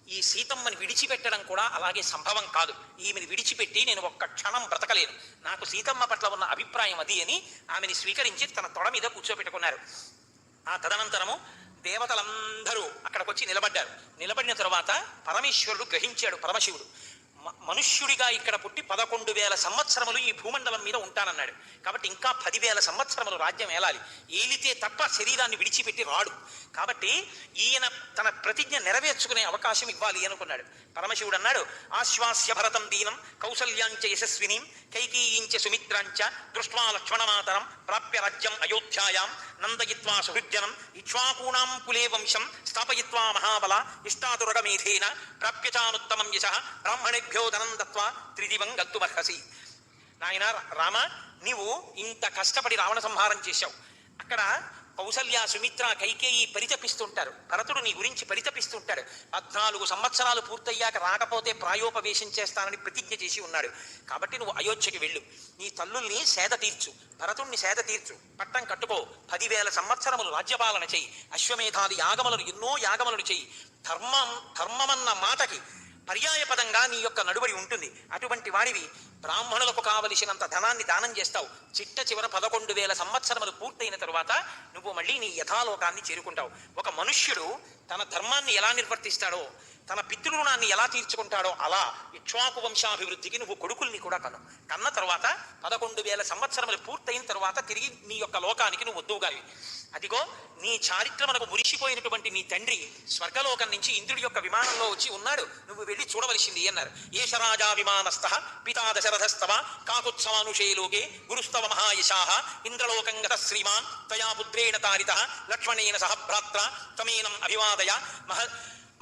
ఈ సీతమ్మని విడిచిపెట్టడం కూడా అలాగే సంభవం కాదు. ఈమెను విడిచిపెట్టి నేను ఒక్క క్షణం బ్రతకలేను, నాకు సీతమ్మ పట్ల ఉన్న అభిప్రాయం అది అని ఆమెని స్వీకరించి తన తొడ మీద కూర్చోబెట్టుకున్నారు. ఆ తదనంతరము దేవతలందరూ అక్కడికి వచ్చి నిలబడ్డారు. నిలబడిన తరువాత పరమేశ్వరుడు గ్రహించాడు, పరమశివుడు మనుష్యుడిగా ఇక్కడ పుట్టి 11,000 సంవత్సరములు ఈ భూమండలం మీద ఉంటానన్నాడు. కాబట్టి ఇంకా 10,000 సంవత్సరములు రాజ్యం ఏలాలి, ఏలితే తప్ప శరీరాన్ని విడిచిపెట్టి రాడు. కాబట్టి ఈయన తన ప్రతిజ్ఞ నెరవేర్చుకునే అవకాశం ఇవ్వాలి అనుకున్నాడు. పరమశివుడు అన్నాడు, ఆశ్వాస్య భరతం దీనం కౌసల్యాంచ యశస్వినీం కైకేయీంచ సుమిత్రాంచ దృష్ట్వా లక్ష్మణమాతరం ప్రాప్య రాజ్యం అయోధ్యాయాం నందయిత్వా సుహృజ్జనం ఇక్ష్వాకూణాం కులే వంశం స్థాపయిత్వా మహాబల ఇష్టాదురగమేధేన ప్రాప్యచానుత్తమం యశః బ్రాహ్మణేభ్యో ధనం దత్వా త్రిదివం గంతుమర్హసి. నాయన రామ, నీవు ఇంత కష్టపడి రావణ సంహారం చేశావు. అక్కడ కౌసల్య సుమిత్ర కైకేయి పరితపిస్తుంటారు, భరతుడు నీ గురించి పరితపిస్తుంటాడు. 14 సంవత్సరాలు పూర్తయ్యాక రాకపోతే ప్రాయోపవేశం చేస్తానని ప్రతిజ్ఞ చేసి ఉన్నాడు. కాబట్టి నువ్వు అయోధ్యకి వెళ్ళు, నీ తల్లుల్ని సేద తీర్చు, భరతుణ్ణి సేద తీర్చు, పట్టం కట్టుకో, 10,000 సంవత్సరములు రాజ్యపాలన చెయ్యి, అశ్వమేధాది యాగములను ఎన్నో యాగములను చెయ్యి. ధర్మమన్న మాటకి పర్యాయపదంగా నీ యొక్క నడుబడి ఉంటుంది. అటువంటి వాడివి బ్రాహ్మణులకు కావలసినంత ధనాన్ని దానం చేస్తావు. చిట్ట చివర 11,000 సంవత్సరములు పూర్తయిన తరువాత నువ్వు మళ్ళీ నీ యథాలోకాన్ని చేరుకుంటావు. ఒక మనుష్యుడు తన ధర్మాన్ని ఎలా నిర్వర్తిస్తాడో, తన పితృరుణాన్ని ఎలా తీర్చుకుంటాడో అలా ఇక్ష్వాకు వంశాభివృద్ధికి నువ్వు కొడుకుల్ని కూడా కన్న తర్వాత 11,000 సంవత్సరములు పూర్తయిన తర్వాత తిరిగి నీ యొక్క లోకానికి నువ్వు వద్దువుగావి. అదిగో నీ చారిత్రమునకు మురిసిపోయినటువంటి నీ తండ్రి స్వర్గలోకం నుంచి ఇంద్రుడి యొక్క విమానంలో వచ్చి ఉన్నాడు, నువ్వు వెళ్ళి చూడవలసింది అన్నారు. ఏషరాజా విమానస్థ పితా దశరథస్తవ కాకుత్సవానుషే లోకే గురుస్తవ మహాయశాః ఇంద్రలోకం గత శ్రీమాన్ తయా పుత్రేణ తారిత లక్ష్మణేన సహ భ్రాత్ర త్వమేనం అభివాదయ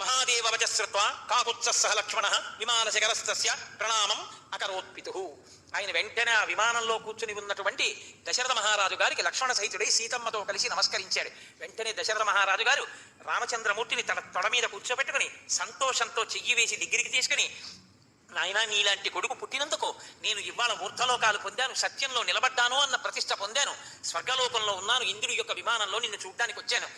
మహాదేవ వచశ్రుత్వా కాకుత్సః లక్ష్మణ విమానశిఖరస్తస్య ప్రణామం అకరోత్పితుః. ఆయన వెంటనే ఆ విమానంలో కూర్చుని ఉన్నటువంటి దశరథ మహారాజు గారికి లక్ష్మణ సహితుడై సీతమ్మతో కలిసి నమస్కరించాడు. వెంటనే దశరథ మహారాజు గారు రామచంద్రమూర్తిని తన తొడ మీద కూర్చోబెట్టుకుని సంతోషంతో చెయ్యి వేసి దగ్గరికి తీసుకుని, నాయన, నీలాంటి కొడుకు పుట్టినందుకు నేను ఇవాళ ఊర్ధలోకాలు పొందాను, సత్యంలో నిలబడ్డాను అన్న ప్రతిష్ట పొందాను, స్వర్గలోకంలో ఉన్నాను, ఇంద్రుడి యొక్క విమానంలో నిన్ను చూడ్డానికి వచ్చాను.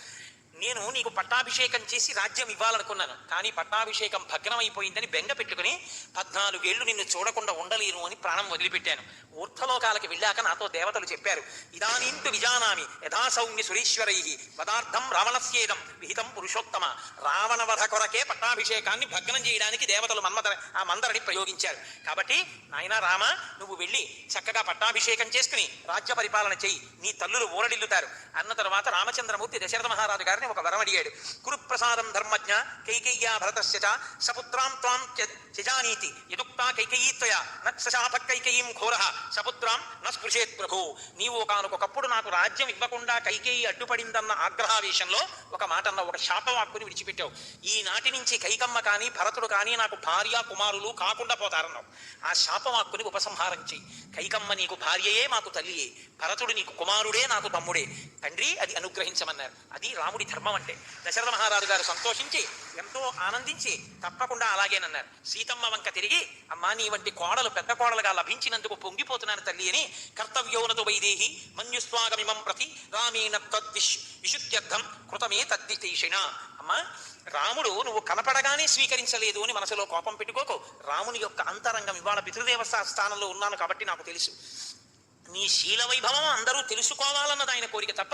నేను నీకు పట్టాభిషేకం చేసి రాజ్యం ఇవ్వాలనుకున్నాను, కానీ పట్టాభిషేకం భగ్నమైపోయిందని బెంగ పెట్టుకుని 14 ఏళ్లు నిన్ను చూడకుండా ఉండలేను అని ప్రాణం వదిలిపెట్టాను. ఊర్ధలోకాలకి వెళ్ళాక నాతో దేవతలు చెప్పారు, ఇదానీంతు విజానామి యథా సౌమ్య సురీశ్వరై పదార్థం రావణస్యేదం విహితం పురుషోత్తమ. రావణ వధ కొరకే పట్టాభిషేకాన్ని భగ్నం చేయడానికి దేవతలు ఆ మందరని ప్రయోగించారు. కాబట్టి నాయన రామ, నువ్వు వెళ్ళి చక్కగా పట్టాభిషేకం చేసుకుని రాజ్య పరిపాలన చెయ్యి, నీ తల్లులు ఊరడిల్లుతారు అన్న తర్వాత రామచంద్రమూర్తి దశరథ మహారాజు గారిని ఒక వరం అడిగాడు. కురుప్రసాదం ధర్మజ్ఞ కైకేయ్యా భరతస్య చ సపుత్రాం త్వాం త్యజానీతి యదుక్తా కైకేయీత్వయా నశాప కైకేయీం ఘోరః సపుత్రాం న స్పృశేత్ ప్రభు. నీవు ఒకనొకప్పుడు నాకు రాజ్యం ఇవ్వకుండా కైకేయి అడ్డుపడిందన్న ఆగ్రహావేశంలో ఒక మాట అన్న, ఒక శాపవాక్కుని విడిచిపెట్టావు. ఈనాటి నుంచి కైకమ్మ కానీ భరతుడు కానీ నాకు భార్య కుమారులు కాకుండా పోతారన్నావు. ఆ శాపవాక్కుని ఉపసంహారం చెయ్యి. కైకమ్మ నీకు భార్యయే, మాకు తల్లియే, భరతుడు నీకు కుమారుడే, నాకు తమ్ముడే, తండ్రి అది అనుగ్రహించమన్నారు. అది రాముడి ధర్మం అంటే. దశరథ మహారాజు గారు సంతోషించి ఎంతో ఆనందించి తప్పకుండా అలాగేనన్నారు. సీతమ్మ వంక తిరిగి, అమ్మా, నీ వంటి కోడలు పెద్ద కోడలుగా లభించినందుకు పొంగిపోతున్నాను తల్లి అని, కర్తవ్యోనతో వైదేహి మన్యుస్వాగమిమం ప్రతి రామేణ తద్విశుద్ధ్యర్థం కృతమే తద్దితేషిణ. అమ్మా, రాముడు నువ్వు కనపడగానే స్వీకరించలేదు అని మనసులో కోపం పెట్టుకోకు. రాముని యొక్క అంతరంగం ఇవాళ పితృదేవ స్థానంలో ఉన్నాను కాబట్టి నాకు తెలుసు. నీ శీల వైభవం అందరూ తెలుసుకోవాలన్నది ఆయన కోరిక తప్ప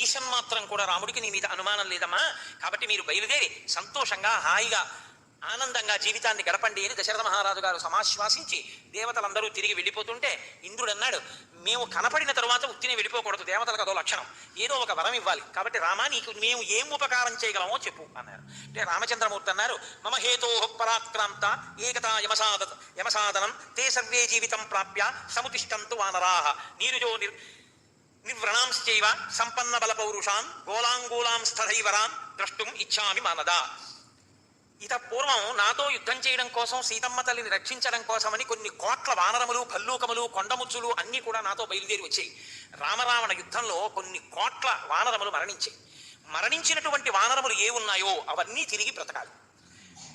ఈశన్ మాత్రం కూడా రాముడికి నీ మీద అనుమానం లేదమ్మా. కాబట్టి మీరు బయలుదేరి సంతోషంగా హాయిగా ఆనందంగా జీవితాన్ని గడపండి అని దశరథ మహారాజు గారు సమాశ్వాసించి దేవతలందరూ తిరిగి వెళ్ళిపోతుంటే ఇంద్రుడు అన్నాడు, మేము కనపడిన తరువాత ఉత్తినే వెళ్ళిపోకూడదు, దేవతలకు అదో లక్షణం, ఏదో ఒక వరం ఇవ్వాలి, కాబట్టి రామా నీకు మేము ఏం ఉపకారం చేయగలమో చెప్పు అన్నారు. అంటే రామచంద్రమూర్తి అన్నారు, మమ హేతో పరాక్రాంత ఏకతా యమసాదనం తే సర్వే జీవితం ప్రాప్య సముతిష్టంతు వానరాహ నీరుజో నిర్వ్రణాంశ్చైవ సంపన్న బల పౌరుషాన్ గోలాంగూలాం స్థరైవరాన్ ద్రష్టుం ఇచ్చామి మానదా. ఇత పూర్వం నాతో యుద్ధం చేయడం కోసం, సీతమ్మ తల్లిని రక్షించడం కోసమని కొన్ని కోట్ల వానరములు, భల్లూకములు, కొండముచ్చులు అన్నీ కూడా నాతో బయలుదేరి వచ్చాయి. రామరావణ యుద్ధంలో కొన్ని కోట్ల వానరములు మరణించాయి. మరణించినటువంటి వానరములు ఏ ఉన్నాయో అవన్నీ తిరిగి బ్రతకాలి.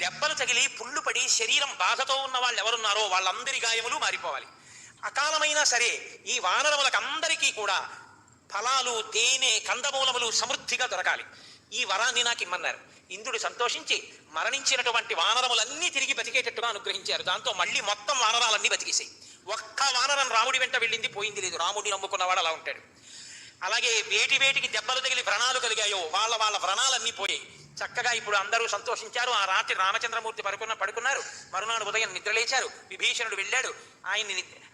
దెబ్బలు తగిలి పుళ్ళు పడి శరీరం బాధతో ఉన్న వాళ్ళు ఎవరున్నారో వాళ్ళందరి గాయములు మారిపోవాలి. అకాలమైనా సరే ఈ వానరములకు అందరికీ కూడా ఫలాలు, తేనె, కందమూలములు సమృద్ధిగా దొరకాలి. ఈ వరాన్ని నాకు ఇమ్మన్నారు. ఇంద్రుడు సంతోషించి మరణించినటువంటి వానరములన్నీ తిరిగి బతికేటట్టుగా అనుగ్రహించారు. దాంతో మళ్ళీ మొత్తం వానరాలన్నీ బతికేసాయి. ఒక్క వానరం రాముడి వెంట వెళ్ళింది పోయింది లేదు. రాముడిని నమ్ముకున్నవాడు అలా ఉంటాడు. అలాగే వేటికి దెబ్బలు తగిలి వ్రణాలు కలిగాయో వాళ్ళ వ్రణాలన్నీ పోయాయి. చక్కగా ఇప్పుడు అందరూ సంతోషించారు. ఆ రాత్రి రామచంద్రమూర్తి పడుకున్నారు. మరునాడు ఉదయం నిద్రలేచారు. విభీషణుడు వెళ్ళాడు.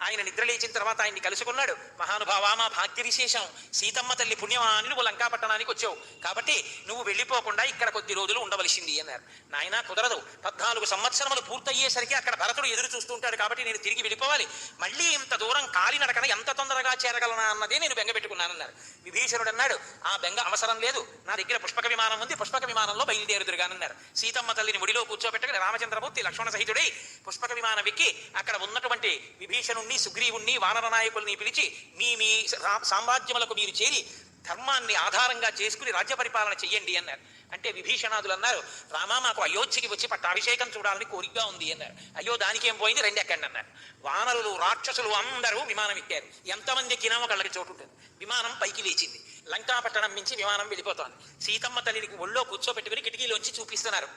ఆయన నిద్రలేచిన తర్వాత ఆయన్ని కలుసుకున్నాడు. మహానుభావా, మా భాగ్య విశేషం, సీతమ్మ తల్లి పుణ్యమా అని నువ్వు లంకాపట్టణానికి వచ్చావు, కాబట్టి నువ్వు వెళ్ళిపోకుండా ఇక్కడ కొద్ది రోజులు ఉండవలసింది అన్నారు. నాయన కుదరదు, 14 సంవత్సరములు పూర్తయ్యేసరికి అక్కడ భరతుడు ఎదురు చూస్తుంటాడు, కాబట్టి నేను తిరిగి వెళ్ళిపోవాలి. మళ్ళీ ఇంత దూరం కాలినడకన ఎంత తొందరగా చేరగలనా అన్నదే నేను బెంగ పెట్టుకున్నానన్నారు. విభీషణుడు అన్నాడు, ఆ బెంగ అవసరం లేదు, నా దగ్గర పుష్పక విమానం ఉంది, పుష్పక విమానంలో బయలుదేరుదురుగానన్నారు. సీతమ్మ తల్లిని ఒడిలో కూర్చోబెట్టగా రామచంద్రమూర్తి లక్ష్మణ సహితుడై పుష్పక విమానం ఎక్కి అక్కడ ఉన్నటువంటి విభీషణుణ్ణి, సుగ్రీవుణ్ణి, వానర నాయకుల్ని పిలిచి మీ సామ్రాజ్యములకు మీరు చేరి ధర్మాన్ని ఆధారంగా చేసుకుని రాజ్య పరిపాలన చెయ్యండి అన్నారు. అంటే విభీషణాదులు అన్నారు, రామా మాకు అయోధ్యకి వచ్చి పట్టాభిషేకం చూడాలని కోరికగా ఉంది అన్నారు. అయ్యో దానికి ఏం పోయింది, రెండు ఎక్కండి అన్నారు. వానరులు, రాక్షసులు అందరూ విమానం ఎక్కారు. ఎంతమంది ఎక్కినా ఒకళ్ళకి చోటు ఉంటుంది. విమానం పైకి లేచింది. లంకాపట్టణం నుంచి విమానం వెళ్ళిపోతోంది. సీతమ్మ తల్లికి ఒళ్ళో కూర్చోబెట్టుకుని కిటికీలోంచి చూపిస్తున్నారు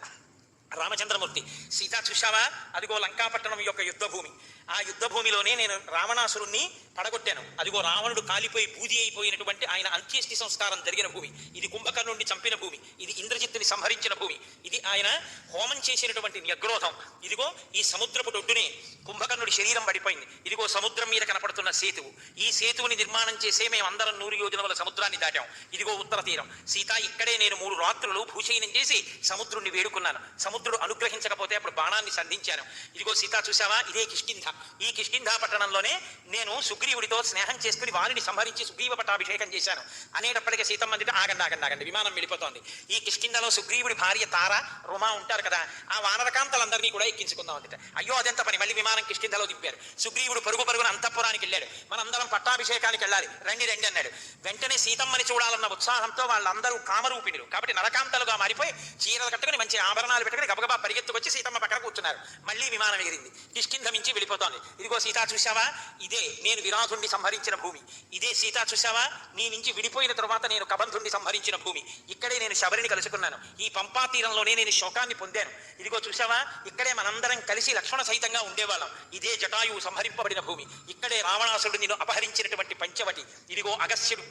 రామచంద్రమూర్తి. సీత చూశావా, అదిగో లంకాపట్టణం యొక్క యుద్ధభూమి. ఆ యుద్ధభూమిలోనే నేను రావణాసురుణ్ణి పడగొట్టాను. అదిగో రావణుడు కాలిపోయి బూది అయిపోయినటువంటి ఆయన అంత్యేష్టి సంస్కారం జరిగిన భూమి. ఇది కుంభకర్ణుడిని చంపిన భూమి. ఇది ఇంద్రజిత్తుని సంహరించిన భూమి. ఇది ఆయన హోమం చేసినటువంటి న్యగ్రోధం. ఇదిగో ఈ సముద్రపు ఒడ్డునే కుంభకర్ణుడి శరీరం పడిపోయింది. ఇదిగో సముద్రం మీద కనపడుతున్న సేతువు. ఈ సేతువుని నిర్మాణం చేసే మేమందరం 100 యోజనముల సముద్రాన్ని దాటాం. ఇదిగో ఉత్తర తీరం. సీత ఇక్కడే నేను 3 రాత్రులు భూశయనం చేసి సముద్రుణ్ణి వేడుకున్నాను. సముద్రుడు అనుగ్రహించకపోతే అప్పుడు బాణాన్ని సంధించాను. ఇదిగో సీత చూశావా, ఇదే కిష్కింధ. ఈ కిష్కింధా పట్టణంలోనే నేను సుగ్రీవుడితో స్నేహం చేసుకుని వారిని సంహరించి సుగ్రీవ పట్టాభిషేకం చేశాను అనేటప్పటికీ సీతమ్మ ఆగండి, విమానం వెళ్ళిపోతోంది. ఈ కిష్కింధలో సుగ్రీవుడి భార్య తార, రుమా ఉంటారు కదా, ఆ వానరకాంతలందరినీ కూడా ఎక్కించుకుందాం అందుట. అయ్యో అదెంత పని, మళ్ళీ విమానం కిష్కింధలో దింపారు. సుగ్రీవుడు పరుగున అంతఃపురానికి వెళ్ళాడు. మనందరం పట్టాభిషేకానికి వెళ్ళాలి, రండి అన్నాడు. వెంటనే సీతమ్మని చూడాలన్న ఉత్సాహంతో వాళ్ళందరూ కామరూపిణులు కాబట్టి నరకాంతలుగా మారిపోయి చీరలు కట్టుకుని మంచి ఆభరణాలు పెట్టుకుని గబగబా పరిగెత్తుకొచ్చి సీతమ్మ పక్కన కూర్చున్నారు. మళ్ళీ విమానం ఎగిరింది. కిష్కింధ మించి వెళ్ళిపోతోంది. ఇదిగో సీతా చూశావా, ఇదే నేను విరాధుణ్ణి సంహరించిన భూమి. ఇదే సీతా చూశావా, నీ నుంచి విడిపోయిన తరువాత నేను కబంధుణ్ణి సంహరించిన భూమి. ఇక్కడే నేను శబరిని కలుసుకున్నాను. ఈ పంపా తీరంలోనే నేను శోకాన్ని పొందాను. ఇదిగో చూశావా, ఇక్కడే మనందరం కలిసి లక్ష్మణ సహితంగా ఉండేవాళ్ళం. ఇదే జటాయువు సంహరింపబడిన భూమి. ఇక్కడే రావణాసురుడు నిన్ను అపహరించినటువంటి పంచవటి. ఇదిగో అగస్త్యుడు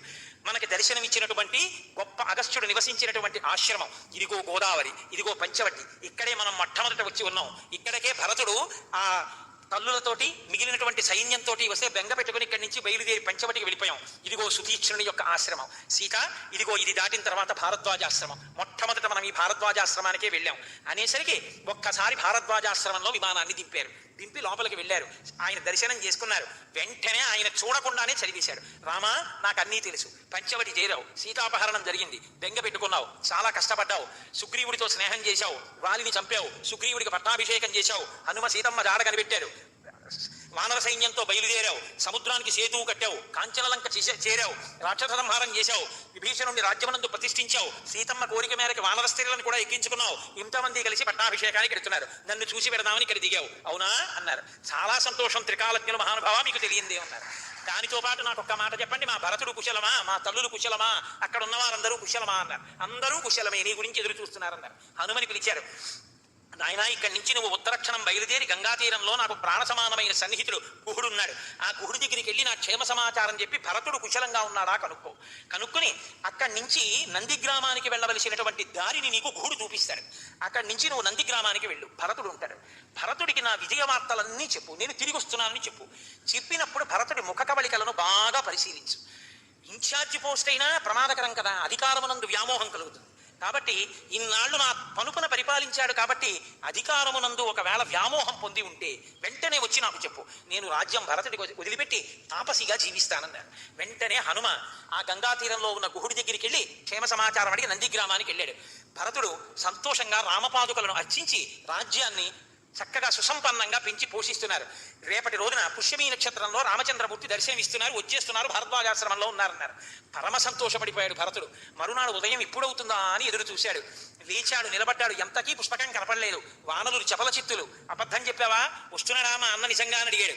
మనకి దర్శనమిచ్చినటువంటి గొప్ప అగస్త్యుడు నివసించినటువంటి ఆశ్రమం. ఇదిగో గోదావరి, ఇదిగో పంచవటి. ఇక్కడే మనం మొట్టమొదట వచ్చి ఉన్నాం. ఇక్కడికే భరతుడు ఆ తల్లులతోటి మిగిలినటువంటి సైన్యంతో వస్తే బెంగ పెట్టుకుని ఇక్కడి నుంచి బయలుదేరి పంచవటికి వెళ్ళిపోయాం. ఇదిగో సుతీక్ష్ణుని యొక్క ఆశ్రమం. సీత ఇదిగో ఇది దాటిన తర్వాత భారద్వాజాశ్రమం. మొట్టమొదట మనం ఈ భారద్వాజాశ్రమానికే వెళ్ళాం అనేసరికి ఒక్కసారి భారద్వాజాశ్రమంలో విమానాన్ని దింపి లోపలికి వెళ్ళారు. ఆయన దర్శనం చేసుకున్నారు. వెంటనే ఆయన చూడకుండానే చదివేశాడు, రామా నాకు అన్నీ తెలుసు, పంచవటి చేరావు, సీతాపహరణం జరిగింది, బెంగ పెట్టుకున్నావు, చాలా కష్టపడ్డావు, సుగ్రీవుడితో స్నేహం చేశావు, వాలిని చంపావు, సుగ్రీవుడికి పట్టాభిషేకం చేశావు, హనుమ సీతమ్మ జాడ కనిపెట్టారు, వానర సైన్యంతో బయలుదేరావు, సముద్రానికి సేతువు కట్టావు, కాంచనలంక చేరావు, రాక్షస సంహారం చేశావు, విభీషణుడిని రాజ్యమునందు ప్రతిష్ఠించావు, సీతమ్మ కోరిక మేరకు వానర స్త్రీలను కూడా ఎక్కించుకున్నావు, ఇంతమంది కలిసి పట్టాభిషేకానికి ఎడుతున్నారు, నన్ను చూసి పెడదామని ఇక్కడ దిగావు, అవునా అన్నారు. చాలా సంతోషం త్రికాలజ్ఞుల మహానుభావ, మీకు తెలియందే ఉన్నారు. దానితో పాటు నాకు ఒక్క మాట చెప్పండి, మా భరతుడు కుశలమా, మా తల్లులు కుశలమా, అక్కడ ఉన్న వారందరూ కుశలమా అన్నారు. అందరూ కుశలమే, నీ గురించి ఎదురు చూస్తున్నారన్నారు. హనుమని పిలిచారు. నాయనా ఇక్కడి నుంచి నువ్వు ఉత్తరక్షణం బయలుదేరి గంగా తీరంలో నాకు ప్రాణ సమానమైన సన్నిహితుడు గుహుడున్నాడు, ఆ గుహుడి దగ్గరికి వెళ్ళి నా క్షేమ సమాచారం చెప్పి భరతుడు కుశలంగా ఉన్నాడా కనుక్కుని అక్కడి నుంచి నంది గ్రామానికి వెళ్ళవలసినటువంటి దారిని నీకు గుహుడు చూపిస్తాడు. అక్కడి నుంచి నువ్వు నంది గ్రామానికి వెళ్ళు, భరతుడు ఉంటాడు. భరతుడికి నా విజయ వార్తలన్నీ చెప్పు, నేను తిరిగి వస్తున్నానని చెప్పు. చెప్పినప్పుడు భరతుడి ముఖ కవళికలను బాగా పరిశీలించు. ఇన్ఛార్జి పోస్ట్ అయినా ప్రమాదకరం కదా, అధికారమునందు వ్యామోహం కలుగుతుంది. కాబట్టి ఇన్నాళ్ళు నా పనుపున పరిపాలించాడు కాబట్టి అధికారమునందు ఒకవేళ వ్యామోహం పొంది ఉంటే వెంటనే వచ్చి నాకు చెప్పు, నేను రాజ్యం భరతుడికి వదిలిపెట్టి తాపసిగా జీవిస్తానన్నాడు. వెంటనే హనుమ ఆ గంగా తీరంలో ఉన్న గుహుడి దగ్గరికి వెళ్ళి క్షేమ సమాచారం అడిగి నంది గ్రామానికి వెళ్ళాడు. భరతుడు సంతోషంగా రామపాదుకలను అర్చించి రాజ్యాన్ని చక్కగా సుసంపన్నంగా పెంచి పోషిస్తున్నారు. రేపటి రోజున పుష్యమీ నక్షత్రంలో రామచంద్రమూర్తి దర్శనమిస్తున్నారు, వచ్చేస్తున్నారు, భరద్వాజాశ్రమంలో ఉన్నారన్నారు. పరమ సంతోషపడిపోయాడు భరతుడు. మరునాడు ఉదయం ఇప్పుడవుతుందా అని ఎదురు చూశాడు. లేచాడు, నిలబడ్డాడు. ఎంతకీ పుష్పకం కనపడలేదు. వానరులు చపల చిత్తులు. అబద్ధం చెప్పావా, వస్తున్నాడా మా అన్న నిజంగా అని అడిగాడు.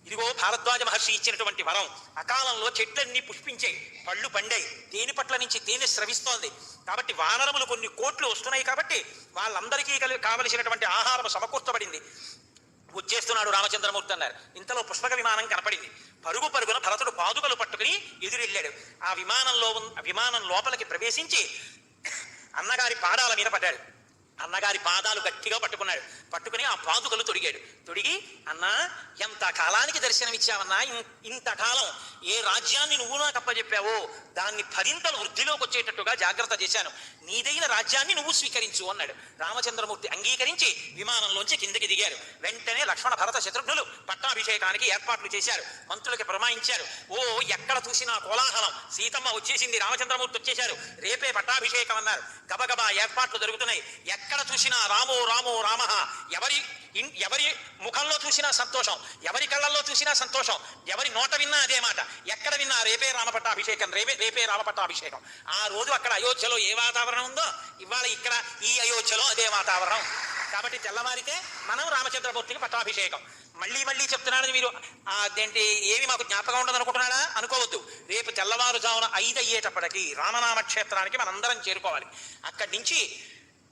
ఇదిగో భారద్వాజ మహర్షి ఇచ్చినటువంటి వరం, అకాలంలో చెట్లన్నీ పుష్పించాయి, పళ్ళు పండాయి, తేనె పట్ల నుంచి తేనె స్రవిస్తోంది. కాబట్టి వానరములు కొన్ని కోట్లు వస్తున్నాయి కాబట్టి వాళ్ళందరికీ కావలసినటువంటి ఆహారం సమకూర్చబడింది. వచ్చేస్తున్నాడు రామచంద్రమూర్తి అన్నారు. ఇంతలో పుష్పక విమానం కనపడింది. పరుగున భరతుడు పాదుకలు పట్టుకుని ఎదురెళ్ళాడు. ఆ విమానం లోపలికి ప్రవేశించి అన్నగారి పాదాల మీద పడ్డాడు. అన్నగారి పాదాలు గట్టిగా పట్టుకుని ఆ పాదుకలు తొడిగి అన్నా ఎంత కాలానికి దర్శనమిచ్చావన్నా, ఇంతకాలం ఏ రాజ్యాన్ని నువ్వు నాకు అప్పచెప్పావో దాన్ని 10 వృద్ధిలోకి వచ్చేటట్టుగా జాగ్రత్త చేశాను, నీదైన రాజ్యాన్ని నువ్వు స్వీకరించు అన్నాడు. రామచంద్రమూర్తి అంగీకరించి విమానంలోంచి కిందకి దిగారు. వెంటనే లక్ష్మణ భరత శత్రుఘ్నులు పట్టాభిషేకానికి ఏర్పాట్లు చేశారు, మంత్రులకి పురమాయించారు. ఓ ఎక్కడ చూసినా కోలాహలం, సీతమ్మ వచ్చేసింది, రామచంద్రమూర్తి వచ్చేశారు, రేపే పట్టాభిషేకం అన్నారు. గబగబా ఏర్పాట్లు జరుగుతున్నాయి. ఎక్కడ చూసినా రామో రామో రామ, ఎవరి ముఖంలో చూసినా సంతోషం, ఎవరి కళ్ళల్లో చూసినా సంతోషం, ఎవరి నోట విన్నా అదే మాట. ఎక్కడ విన్నా రేపే రామపట్టాభిషేకం, రేపే రామపట్టాభిషేకం. ఆ రోజు అక్కడ అయోధ్యలో ఏ వాతావరణం ఉందో ఇవాళ ఇక్కడ ఈ అయోధ్యలో అదే వాతావరణం. కాబట్టి తెల్లవారితే మనం రామచంద్రమూర్తికి పట్టాభిషేకం. మళ్ళీ చెప్తున్నాడు, మీరు అదేంటి ఏమి మాకు జ్ఞాపకం ఉండదు అనుకుంటున్నాడా అనుకోవద్దు. రేపు తెల్లవారుజామున 5 అయ్యేటప్పటికి రామనామ క్షేత్రానికి మనందరం చేరుకోవాలి. అక్కడి నుంచి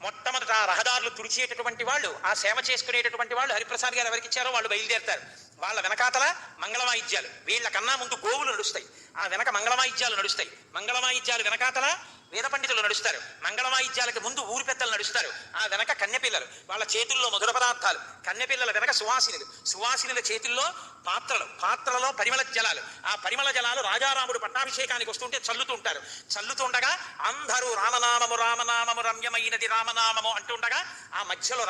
మొట్టమొదట రహదారులు తుడిచేటటువంటి వాళ్ళు, ఆ సేవ చేసుకునేటటువంటి వాళ్ళు హరిప్రసాద్ గారు ఎవరికి ఇచ్చారో వాళ్ళు బయలుదేరుతారు. వాళ్ళ వెనకాతల మంగళవాయిద్యాలు, వీళ్ళకన్నా ముందు గోవులు నడుస్తాయి, ఆ వెనక మంగళవాయిద్యాలు నడుస్తాయి. మంగళవాయిద్యాలు వెనకాతల వేద పండితులు నడుస్తారు, మంగళవాయిద్యాలకి ముందు ఊరి పెద్దలు నడుస్తారు, ఆ వెనక కన్యపిల్లలు, వాళ్ళ చేతుల్లో మధుర పదార్థాలు, కన్యపిల్లల వెనక సువాసినుల చేతుల్లో పాత్రలలో పరిమళ జలాలు, ఆ పరిమళ జలాలు రాజారాముడు పట్టాభిషేకానికి వస్తుంటే చల్లుతుండగా అందరూ రామనామము రామనామము రమ్యమైనది రామనామము అంటుండగా ఆ మధ్యలో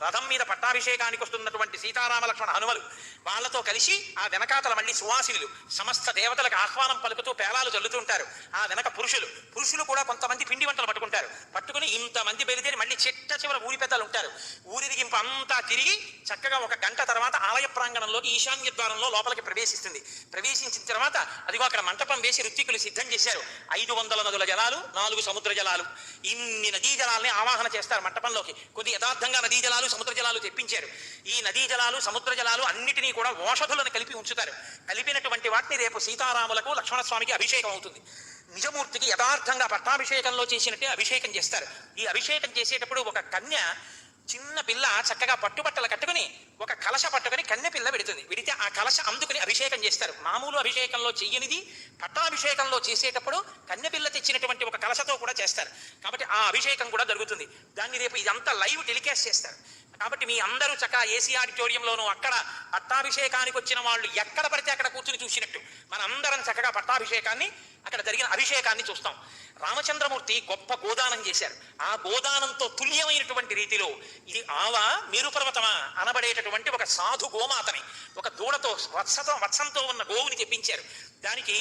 రథం మీద పట్టాభిషేకానికి వస్తున్నటువంటి సీతారామ లక్ష్మణ హనుమలు వాళ్ళతో కలిసి ఆ వెనకాతల మళ్ళీ సువాసినులు సమస్త దేవతలకు ఆహ్వానం పలుకుతూ పేలాలు చల్లుతుంటారు. ఆ వెనక పురుషులు కూడా కొంతమంది పిండి వంటలు పట్టుకుని ఇంతమంది బయలుదేరి మళ్ళీ చివర ఊరి పెద్దలు ఉంటారు. ఊరిదిగింపు అంతా తిరిగి చక్కగా 1 గంట తర్వాత ఆలయ ప్రాంగణంలోకి ఈశాన్య ద్వారంలో లోపలికి ప్రవేశించిన తర్వాత అదిగో అక్కడ మంటపం వేసి ఋత్వికులు సిద్ధం చేశారు. 500 నదుల జలాలు, 4 సముద్ర జలాలు, ఇన్ని నదీ జలాల్ని ఆవాహన చేస్తారు మంటపంలోకి. కొద్ది యథార్థంగా నదీ జలాలు సముద్ర జలాలు తెప్పించారు. ఈ నదీ జలాలు సముద్ర జలాలు అన్నిటినీ కూడా ఓషధులను కలిపి ఉంచుతారు. కలిపినటువంటి వాటిని రేపు సీతారాములకు లక్ష్మణస్వామికి అభిషేకం అవుతుంది. నిజమూర్తికి యథార్థంగా పట్టాభిషేకంలో చేసినట్టే అభిషేకం చేస్తారు. ఈ అభిషేకం చేసేటప్పుడు ఒక కన్య, చిన్న పిల్ల చక్కగా పట్టుబట్టలు కట్టుకుని ఒక కలశ పట్టుకుని కన్య పిల్ల విడితే ఆ కలశ అందుకుని అభిషేకం చేస్తారు. మామూలు అభిషేకంలో చెయ్యనిది పట్టాభిషేకంలో చేసేటప్పుడు కన్య పిల్ల తెచ్చినటువంటి ఒక కలశతో కూడా చేస్తారు. కాబట్టి ఆ అభిషేకం కూడా జరుగుతుంది. దాన్ని రేపు ఇదంతా లైవ్ టెలికాస్ట్ చేస్తారు. కాబట్టి మీ అందరూ చక్కగా ఏసీ ఆడిటోరియంలోనూ అక్కడ పట్టాభిషేకానికి వచ్చిన వాళ్ళు ఎక్కడ పడితే అక్కడ కూర్చుని చూసినట్టు మన అందరం చక్కగా పట్టాభిషేకాన్ని, అక్కడ జరిగిన అభిషేకాన్ని చూస్తాం. రామచంద్రమూర్తి గొప్ప గోదానం చేశారు. ఆ గోదానంతో తుల్యమైనటువంటి రీతిలో ఇది మేరు పర్వతమా అనబడేటటువంటి ఒక సాధు గోమాతని, ఒక దూడతో వత్సంతో ఉన్న గోవుని తెప్పించారు. దానికి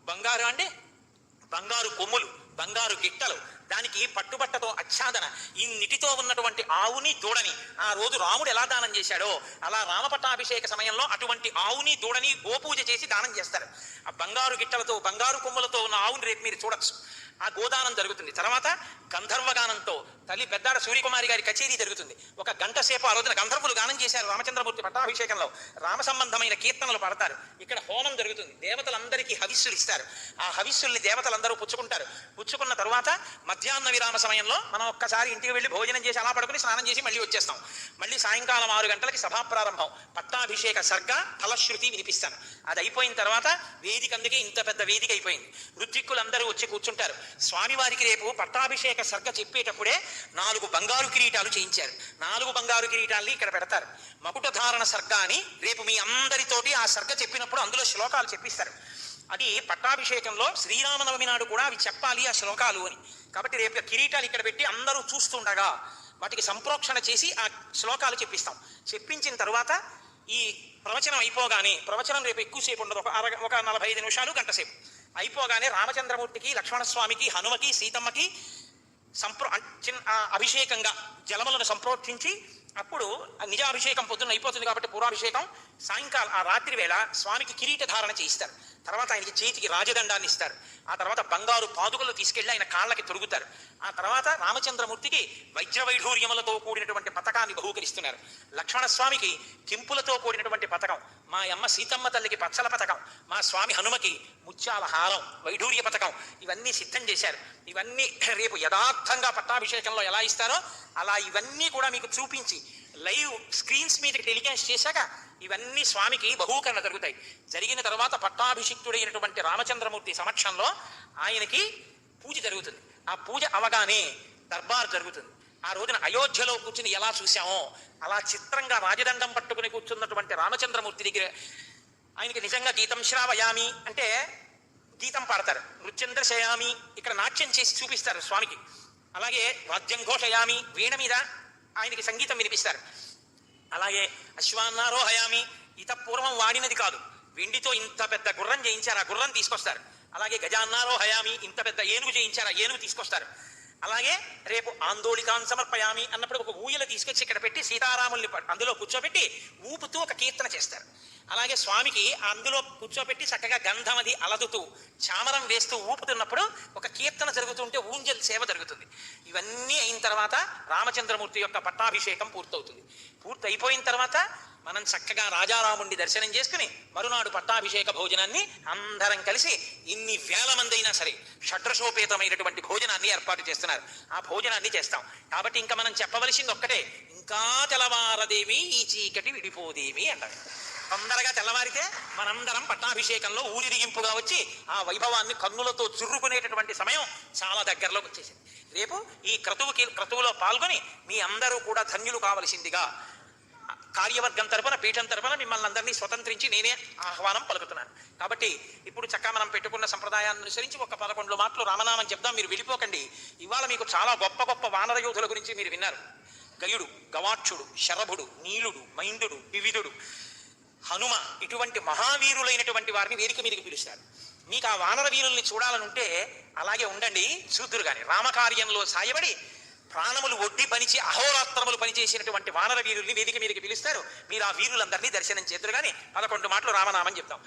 బంగారు కొమ్ములు, బంగారు గిట్టలు, దానికి పట్టుబట్టతో ఆచ్ఛాదన, ఇన్నిటితో ఉన్నటువంటి ఆవుని దూడని ఆ రోజు రాముడు ఎలా దానం చేశాడో అలా రామపట్టాభిషేక సమయంలో అటువంటి ఆవుని దూడని గోపూజ చేసి దానం చేస్తారు. ఆ బంగారు గిట్టలతో బంగారు కొమ్ములతో ఉన్న ఆవుని రేపు మీరు చూడొచ్చు. ఆ గోదానం జరుగుతుంది. తర్వాత గంధర్వగానంతో తల్లి పెద్దాడ సూర్యకుమారి గారి కచేరీ జరుగుతుంది. ఒక గంట సేపు ఆ రోజున గంధర్వులు గానం చేశారు రామచంద్రమూర్తి పట్టాభిషేకంలో. రామ సంబంధమైన కీర్తనలు పాడతారు. ఇక్కడ హోమం జరుగుతుంది. దేవతలందరికీ హవిస్సులు ఇస్తారు. ఆ హవిస్సుల్ని దేవతలందరూ పుచ్చుకుంటారు. పుచ్చుకున్న తరువాత మధ్యాహ్న విరామ సమయంలో మనం ఒక్కసారి ఇంటికి వెళ్ళి భోజనం చేసి అలా పడుకుని స్నానం చేసి మళ్ళీ వచ్చేస్తాం. మళ్ళీ సాయంకాలం 6 గంటలకి సభా ప్రారంభం. పట్టాభిషేక సర్గ ఫలశ్రుతి వినిపిస్తాను. అది అయిపోయిన తర్వాత వేదిక, అందుకే ఇంత పెద్ద వేదిక అయిపోయింది. ఋత్విక్కులందరూ వచ్చి కూర్చుంటారు. స్వామివారికి రేపు పట్టాభిషేక సర్గ చెప్పేటప్పుడే 4 బంగారు కిరీటాలు చేయించారు. 4 బంగారు కిరీటాల్ని ఇక్కడ పెడతారు. మకుటధారణ సర్గ అని రేపు మీ అందరితోటి ఆ సర్గ చెప్పినప్పుడు అందులో శ్లోకాలు చెప్పిస్తారు. అది పట్టాభిషేకంలో శ్రీరామనవమి నాడు కూడా అవి చెప్పాలి ఆ శ్లోకాలు అని. కాబట్టి రేపు కిరీటాలు ఇక్కడ పెట్టి అందరూ చూస్తుండగా వాటికి సంప్రోక్షణ చేసి ఆ శ్లోకాలు చెప్పిస్తాం. చెప్పించిన తర్వాత ఈ ప్రవచనం అయిపోగానే, ప్రవచనం రేపు ఎక్కువసేపు ఉండదు, ఒక 45 నిమిషాలు, గంట సేపు అయిపోగానే రామచంద్రమూర్తికి, లక్ష్మణస్వామికి, హనుమకి, సీతమ్మకి అభిషేకంగా జలములను సంప్రోక్షించి అప్పుడు నిజాభిషేకం పొద్దున్న అయిపోతుంది కాబట్టి పూర్వాభిషేకం, సాయంకాలం ఆ రాత్రి వేళ స్వామికి కిరీట ధారణ చేయిస్తారు. తర్వాత ఆయనకి చేతికి రాజదండాన్ని ఇస్తారు. ఆ తర్వాత బంగారు పాదుకలు తీసుకెళ్లి ఆయన కాళ్ళకి తొడుగుతారు. ఆ తర్వాత రామచంద్రమూర్తికి వజ్రవైఢూర్యములతో కూడినటువంటి పథకాన్ని బహూకరిస్తున్నారు. లక్ష్మణస్వామికి కెంపులతో కూడినటువంటి పథకం, మా అమ్మ సీతమ్మ తల్లికి పచ్చల పథకం, మా స్వామి హనుమకి ముత్యాల హారం, వైఢూర్య పథకం, ఇవన్నీ సిద్ధం చేశారు. ఇవన్నీ రేపు యథార్థంగా పట్టాభిషేకంలో ఎలా ఇస్తారో అలా ఇవన్నీ కూడా మీకు చూపించి లైవ్ స్క్రీన్స్ మీదకి టెలికాస్ట్ చేశాక ఇవన్నీ స్వామికి బహూకరణ జరుగుతాయి. జరిగిన తర్వాత పట్టాభిషిక్తుడైనటువంటి రామచంద్రమూర్తి సమక్షంలో ఆయనకి పూజ జరుగుతుంది. ఆ పూజ అవగానే దర్బార్ జరుగుతుంది. ఆ రోజున అయోధ్యలో కూర్చుని ఎలా చూసామో అలా చిత్రంగా రాజదండం పట్టుకుని కూర్చున్నటువంటి రామచంద్రమూర్తి దగ్గర ఆయనకి నిజంగా గీతం శ్రావయామి అంటే గీతం పాడతారు, నృత్యంద్ర శయామి ఇక్కడ నాట్యం చేసి చూపిస్తారు స్వామికి. అలాగే వాద్యం ఘోషయామి వీణ మీద ఆయనకి సంగీతం వినిపిస్తారు. అలాగే అశ్వాన్నారోహయామి ఇత పూర్వం వాడినది కాదు, వెండితో ఇంత పెద్ద గుర్రం చేయించారు, ఆ గుర్రం తీసుకొస్తారు. అలాగే గజాన్నారోహయామి ఇంత పెద్ద ఏనుగు చేయించారు, ఆ ఏనుగు తీసుకొస్తారు. అలాగే రేపు ఆందోళికాన్ సమర్పయామి అన్నప్పుడు ఒక ఊయల తీసుకొచ్చి ఇక్కడ పెట్టి సీతారాముల్ని అందులో కూర్చోబెట్టి ఊపుతూ ఒక కీర్తన చేస్తారు. అలాగే స్వామికి అందులో కూర్చోబెట్టి చక్కగా గంధం అది అలదుతూ చామరం వేస్తూ ఊపుతున్నప్పుడు ఒక కీర్తన జరుగుతుంటే ఊంజల్ సేవ జరుగుతుంది. ఇవన్నీ అయిన తర్వాత రామచంద్రమూర్తి యొక్క పట్టాభిషేకం పూర్తవుతుంది. పూర్తయిపోయిన తర్వాత మనం చక్కగా రాజారాముడిని దర్శనం చేసుకుని మరునాడు పట్టాభిషేక భోజనాన్ని అందరం కలిసి ఇన్ని వేల మంది అయినా సరే షడ్రసోపేతమైనటువంటి భోజనాన్ని ఏర్పాటు చేస్తున్నారు. ఆ భోజనాన్ని చేస్తాం. కాబట్టి ఇంకా మనం చెప్పవలసింది ఒక్కటే, ఇంకా తెల్లవారదేమి ఈ చీకటి విడిపోదేమి అంటారు. తొందరగా తెల్లవారితే మనందరం పట్టాభిషేకంలో ఊరిరిగింపుగా వచ్చి ఆ వైభవాన్ని కన్నులతో చుర్రుకునేటటువంటి సమయం చాలా దగ్గరలోకి వచ్చేసింది. రేపు ఈ క్రతువులో పాల్గొని మీ అందరూ కూడా ధన్యులు కావలసిందిగా కార్యవర్గం తరపున, పీఠం తరపున మిమ్మల్ని అందరినీ స్వతంత్రించి నేనే ఆహ్వానం పలుకుతున్నాను. కాబట్టి ఇప్పుడు చక్కగా మనం పెట్టుకున్న సంప్రదాయాన్ని అనుసరించి ఒక 11 మాటలు రామనామం చెప్దాం. మీరు వెళ్ళిపోకండి. ఇవాళ మీకు చాలా గొప్ప గొప్ప వానర యోధుల గురించి మీరు విన్నారు. గయుడు, గవాక్షుడు, శరభుడు, నీలుడు, మైందుడు, వివిధుడు, హనుమ ఇటువంటి మహావీరులైనటువంటి వారిని వేదిక మీదకి పిలుస్తారు. మీకు ఆ వానర వీరుల్ని చూడాలనుంటే అలాగే ఉండండి, చూద్దురు కానీ రామకార్యంలో సాయబడి ప్రాణములు ఒడ్డి పనిచి అహోరాత్రములు పనిచేసినటువంటి వానర వీరుల్ని వేదిక మీదకి పిలుస్తారు. మీరు ఆ వీరులందరినీ దర్శనం చేద్దరు కానీ 11 మాటలు రామనామం చెప్తాం.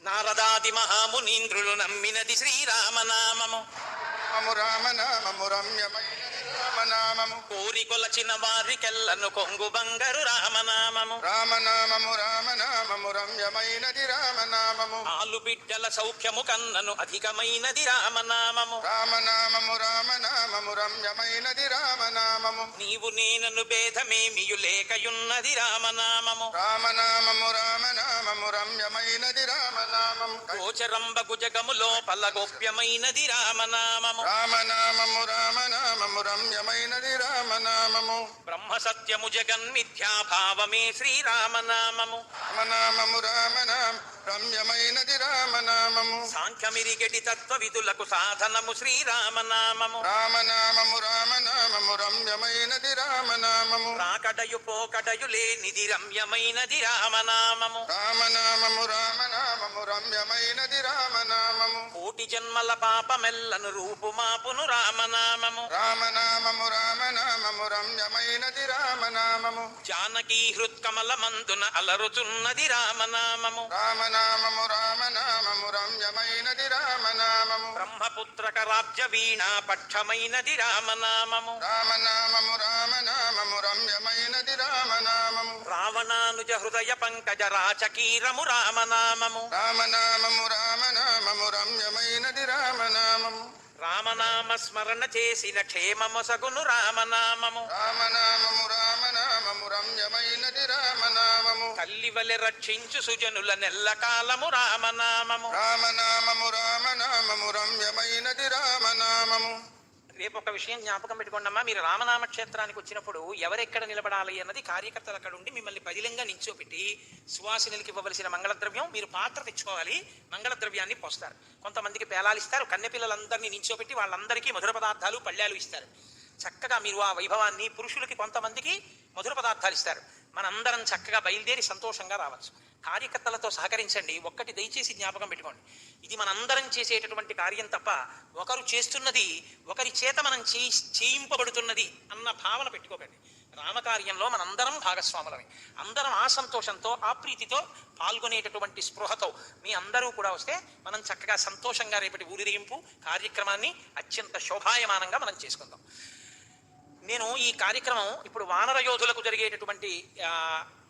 నారదాది మహామునీంద్రులు నమ్మినది శ్రీరామనామము, రామనామము రమ్యమైన రామనామము, కోరికొలచిన వారికెల్లను కొంగు బంగారు రామనామము, రామనామము రామనామము రమ్యమైనది రామనామము, ఆలు బిడ్డల సౌఖ్యము కన్నను అధికమైనది రామనామము, రామనామము రామనామము రమ్యమైనది రామనామము, నీవు నేనను భేదమేమియు లేకయున్నది రామనామము, రామనామము రామనామము రమ్యమైనది రామనామము, గోచరంబగు జగము లోపల గోప్యమైనది రామనామము, రామనామము రామనామము రమ్యమైనది రామనామము, బ్రహ్మ సత్యము జగన్మిథ్యాభావమే శ్రీరామనామము, రామనామము రామనామ రమ్యమైనది రామనామము, సాంఖ్యమిరిగడి తత్వ విధులకు సాధనము శ్రీరామనామము, రామనామము రామనామము రమ్యమైనది రామనామము, రాకడయు పోకడయు లేనిది రమ్యమైనది రామనామము, రామనామము రామనామము రమ్యమైనది రామనామము, కోటి జన్మల పాపమెల్లను రూపుమాపును రామనామము, రామనామము రామనామము రమ్యమైనది రామనామము, జానకీ హృత్కమల మందున అలరుచున్నది రామనామము, రామనామము నామము రామనామము రమ్యమైనది రామనామము బ్రహ్మపుత్రక రాజ్య వీణ పక్షమైనది రామనామము రామనామము రమ్యమైనది రామనామము రావణానుజ హృదయ పంకజ రాచకీరము రామనామము రామనామము రమ్యమైనది రామనామము రామనామ స్మరణ చేసిన క్షేమమొసగును రామనామము రామనామము రమ్యమైనది రామనామము తల్లివలె రక్షించు సుజనుల నెల్లకాలము రామనామము రామనామము రమ్యమైనది రామనామము రేపు ఒక విషయం జ్ఞాపకం పెట్టుకోండమ్మా, మీరు రామనామ క్షేత్రానికి వచ్చినప్పుడు ఎవరెక్కడ నిలబడాలి అన్నది కార్యకర్తలు అక్కడ ఉండి మిమ్మల్ని పదిలంగా నించోపెట్టి సువాసినులకి ఇవ్వవలసిన మంగళద్రవ్యం మీరు పాత్ర తెచ్చుకోవాలి, మంగళద్రవ్యాన్ని పోస్తారు. కొంతమందికి పేలాలు ఇస్తారు, కన్నెపిల్లలందరినీ నించోపెట్టి వాళ్ళందరికీ మధుర పదార్థాలు పళ్ళాలు ఇస్తారు. చక్కగా మీరు ఆ వైభవాన్ని, పురుషులకి కొంతమందికి మధుర పదార్థాలు ఇస్తారు. మనందరం చక్కగా బయలుదేరి సంతోషంగా రావచ్చు. కార్యకర్తలతో సహకరించండి. ఒక్కటి దయచేసి జ్ఞాపకం పెట్టుకోండి, ఇది మనందరం చేసేటటువంటి కార్యం తప్ప ఒకరు చేస్తున్నది ఒకరి చేత మనం చేయింపబడుతున్నది అన్న భావన పెట్టుకోకండి. రామకార్యంలో మనందరం భాగస్వాములమే. అందరం ఆ సంతోషంతో, ఆ ప్రీతితో పాల్గొనేటటువంటి స్పృహతో మీ అందరూ కూడా వస్తే మనం చక్కగా సంతోషంగా రేపటి ఊరిరింపు కార్యక్రమాన్ని అత్యంత శోభాయమానంగా మనం చేసుకుందాం. నేను ఈ కార్యక్రమం ఇప్పుడు వానర యోధులకు జరిగేటటువంటి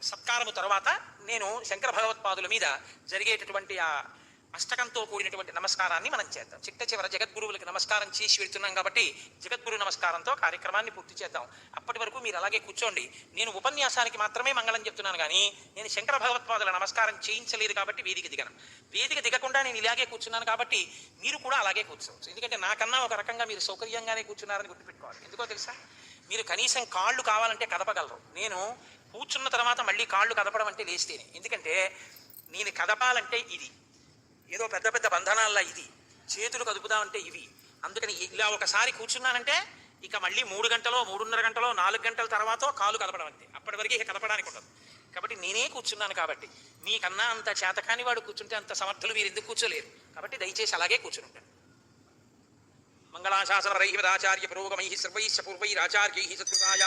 సత్కారము తర్వాత నేను శంకర భగవత్పాదుల మీద జరిగేటటువంటి ఆ అష్టకంతో కూడినటువంటి నమస్కారాన్ని మనం చేద్దాం. చిట్ట చివర జగద్గురువులకి నమస్కారం చేసి వెళ్తున్నాం కాబట్టి జగద్గురు నమస్కారంతో కార్యక్రమాన్ని పూర్తి చేద్దాం. అప్పటి వరకు మీరు అలాగే కూర్చోండి. నేను ఉపన్యాసానికి మాత్రమే మంగళం చెప్తున్నాను కానీ నేను శంకర భగవత్పాదుల నమస్కారం చేయించలేదు కాబట్టి వేదిక దిగను. వేదిక దిగకుండా నేను ఇలాగే కూర్చున్నాను కాబట్టి మీరు కూడా అలాగే కూర్చోవచ్చు. ఎందుకంటే నాకన్నా ఒక రకంగా మీరు సౌకర్యంగానే కూర్చున్నారని గుర్తుపెట్టుకోవాలి. ఎందుకో తెలుసా, మీరు కనీసం కాళ్ళు కావాలంటే కదపగలరు. నేను కూర్చున్న తర్వాత మళ్ళీ కాళ్ళు కదపడం అంటే లేస్తేనే. ఎందుకంటే నేను కదపాలంటే ఇది ఏదో పెద్ద పెద్ద బంధనాల్లో, ఇది చేతులు కదుపుదామంటే ఇవి. అందుకని ఇలా ఒకసారి కూర్చున్నానంటే ఇక మళ్ళీ 3 గంటలో, 3:30 గంటలో, 4 గంటల తర్వాత కాలు కదపడం అంతే. అప్పటి వరకు ఇక కదపడానికి ఉండదు. కాబట్టి నేనే కూర్చున్నాను. కాబట్టి మీకన్నా అంత చేతకాని వాడు కూర్చుంటే అంత సమర్థులు మీరు ఎందుకు కూర్చోలేరు. కాబట్టి దయచేసి అలాగే కూర్చుని ఉంటాను. మంగళాశాసనరైః ఆచార్య పురోగమైః సర్వైశ్చ పూర్వైరాచార్యైః సత్కృతాయ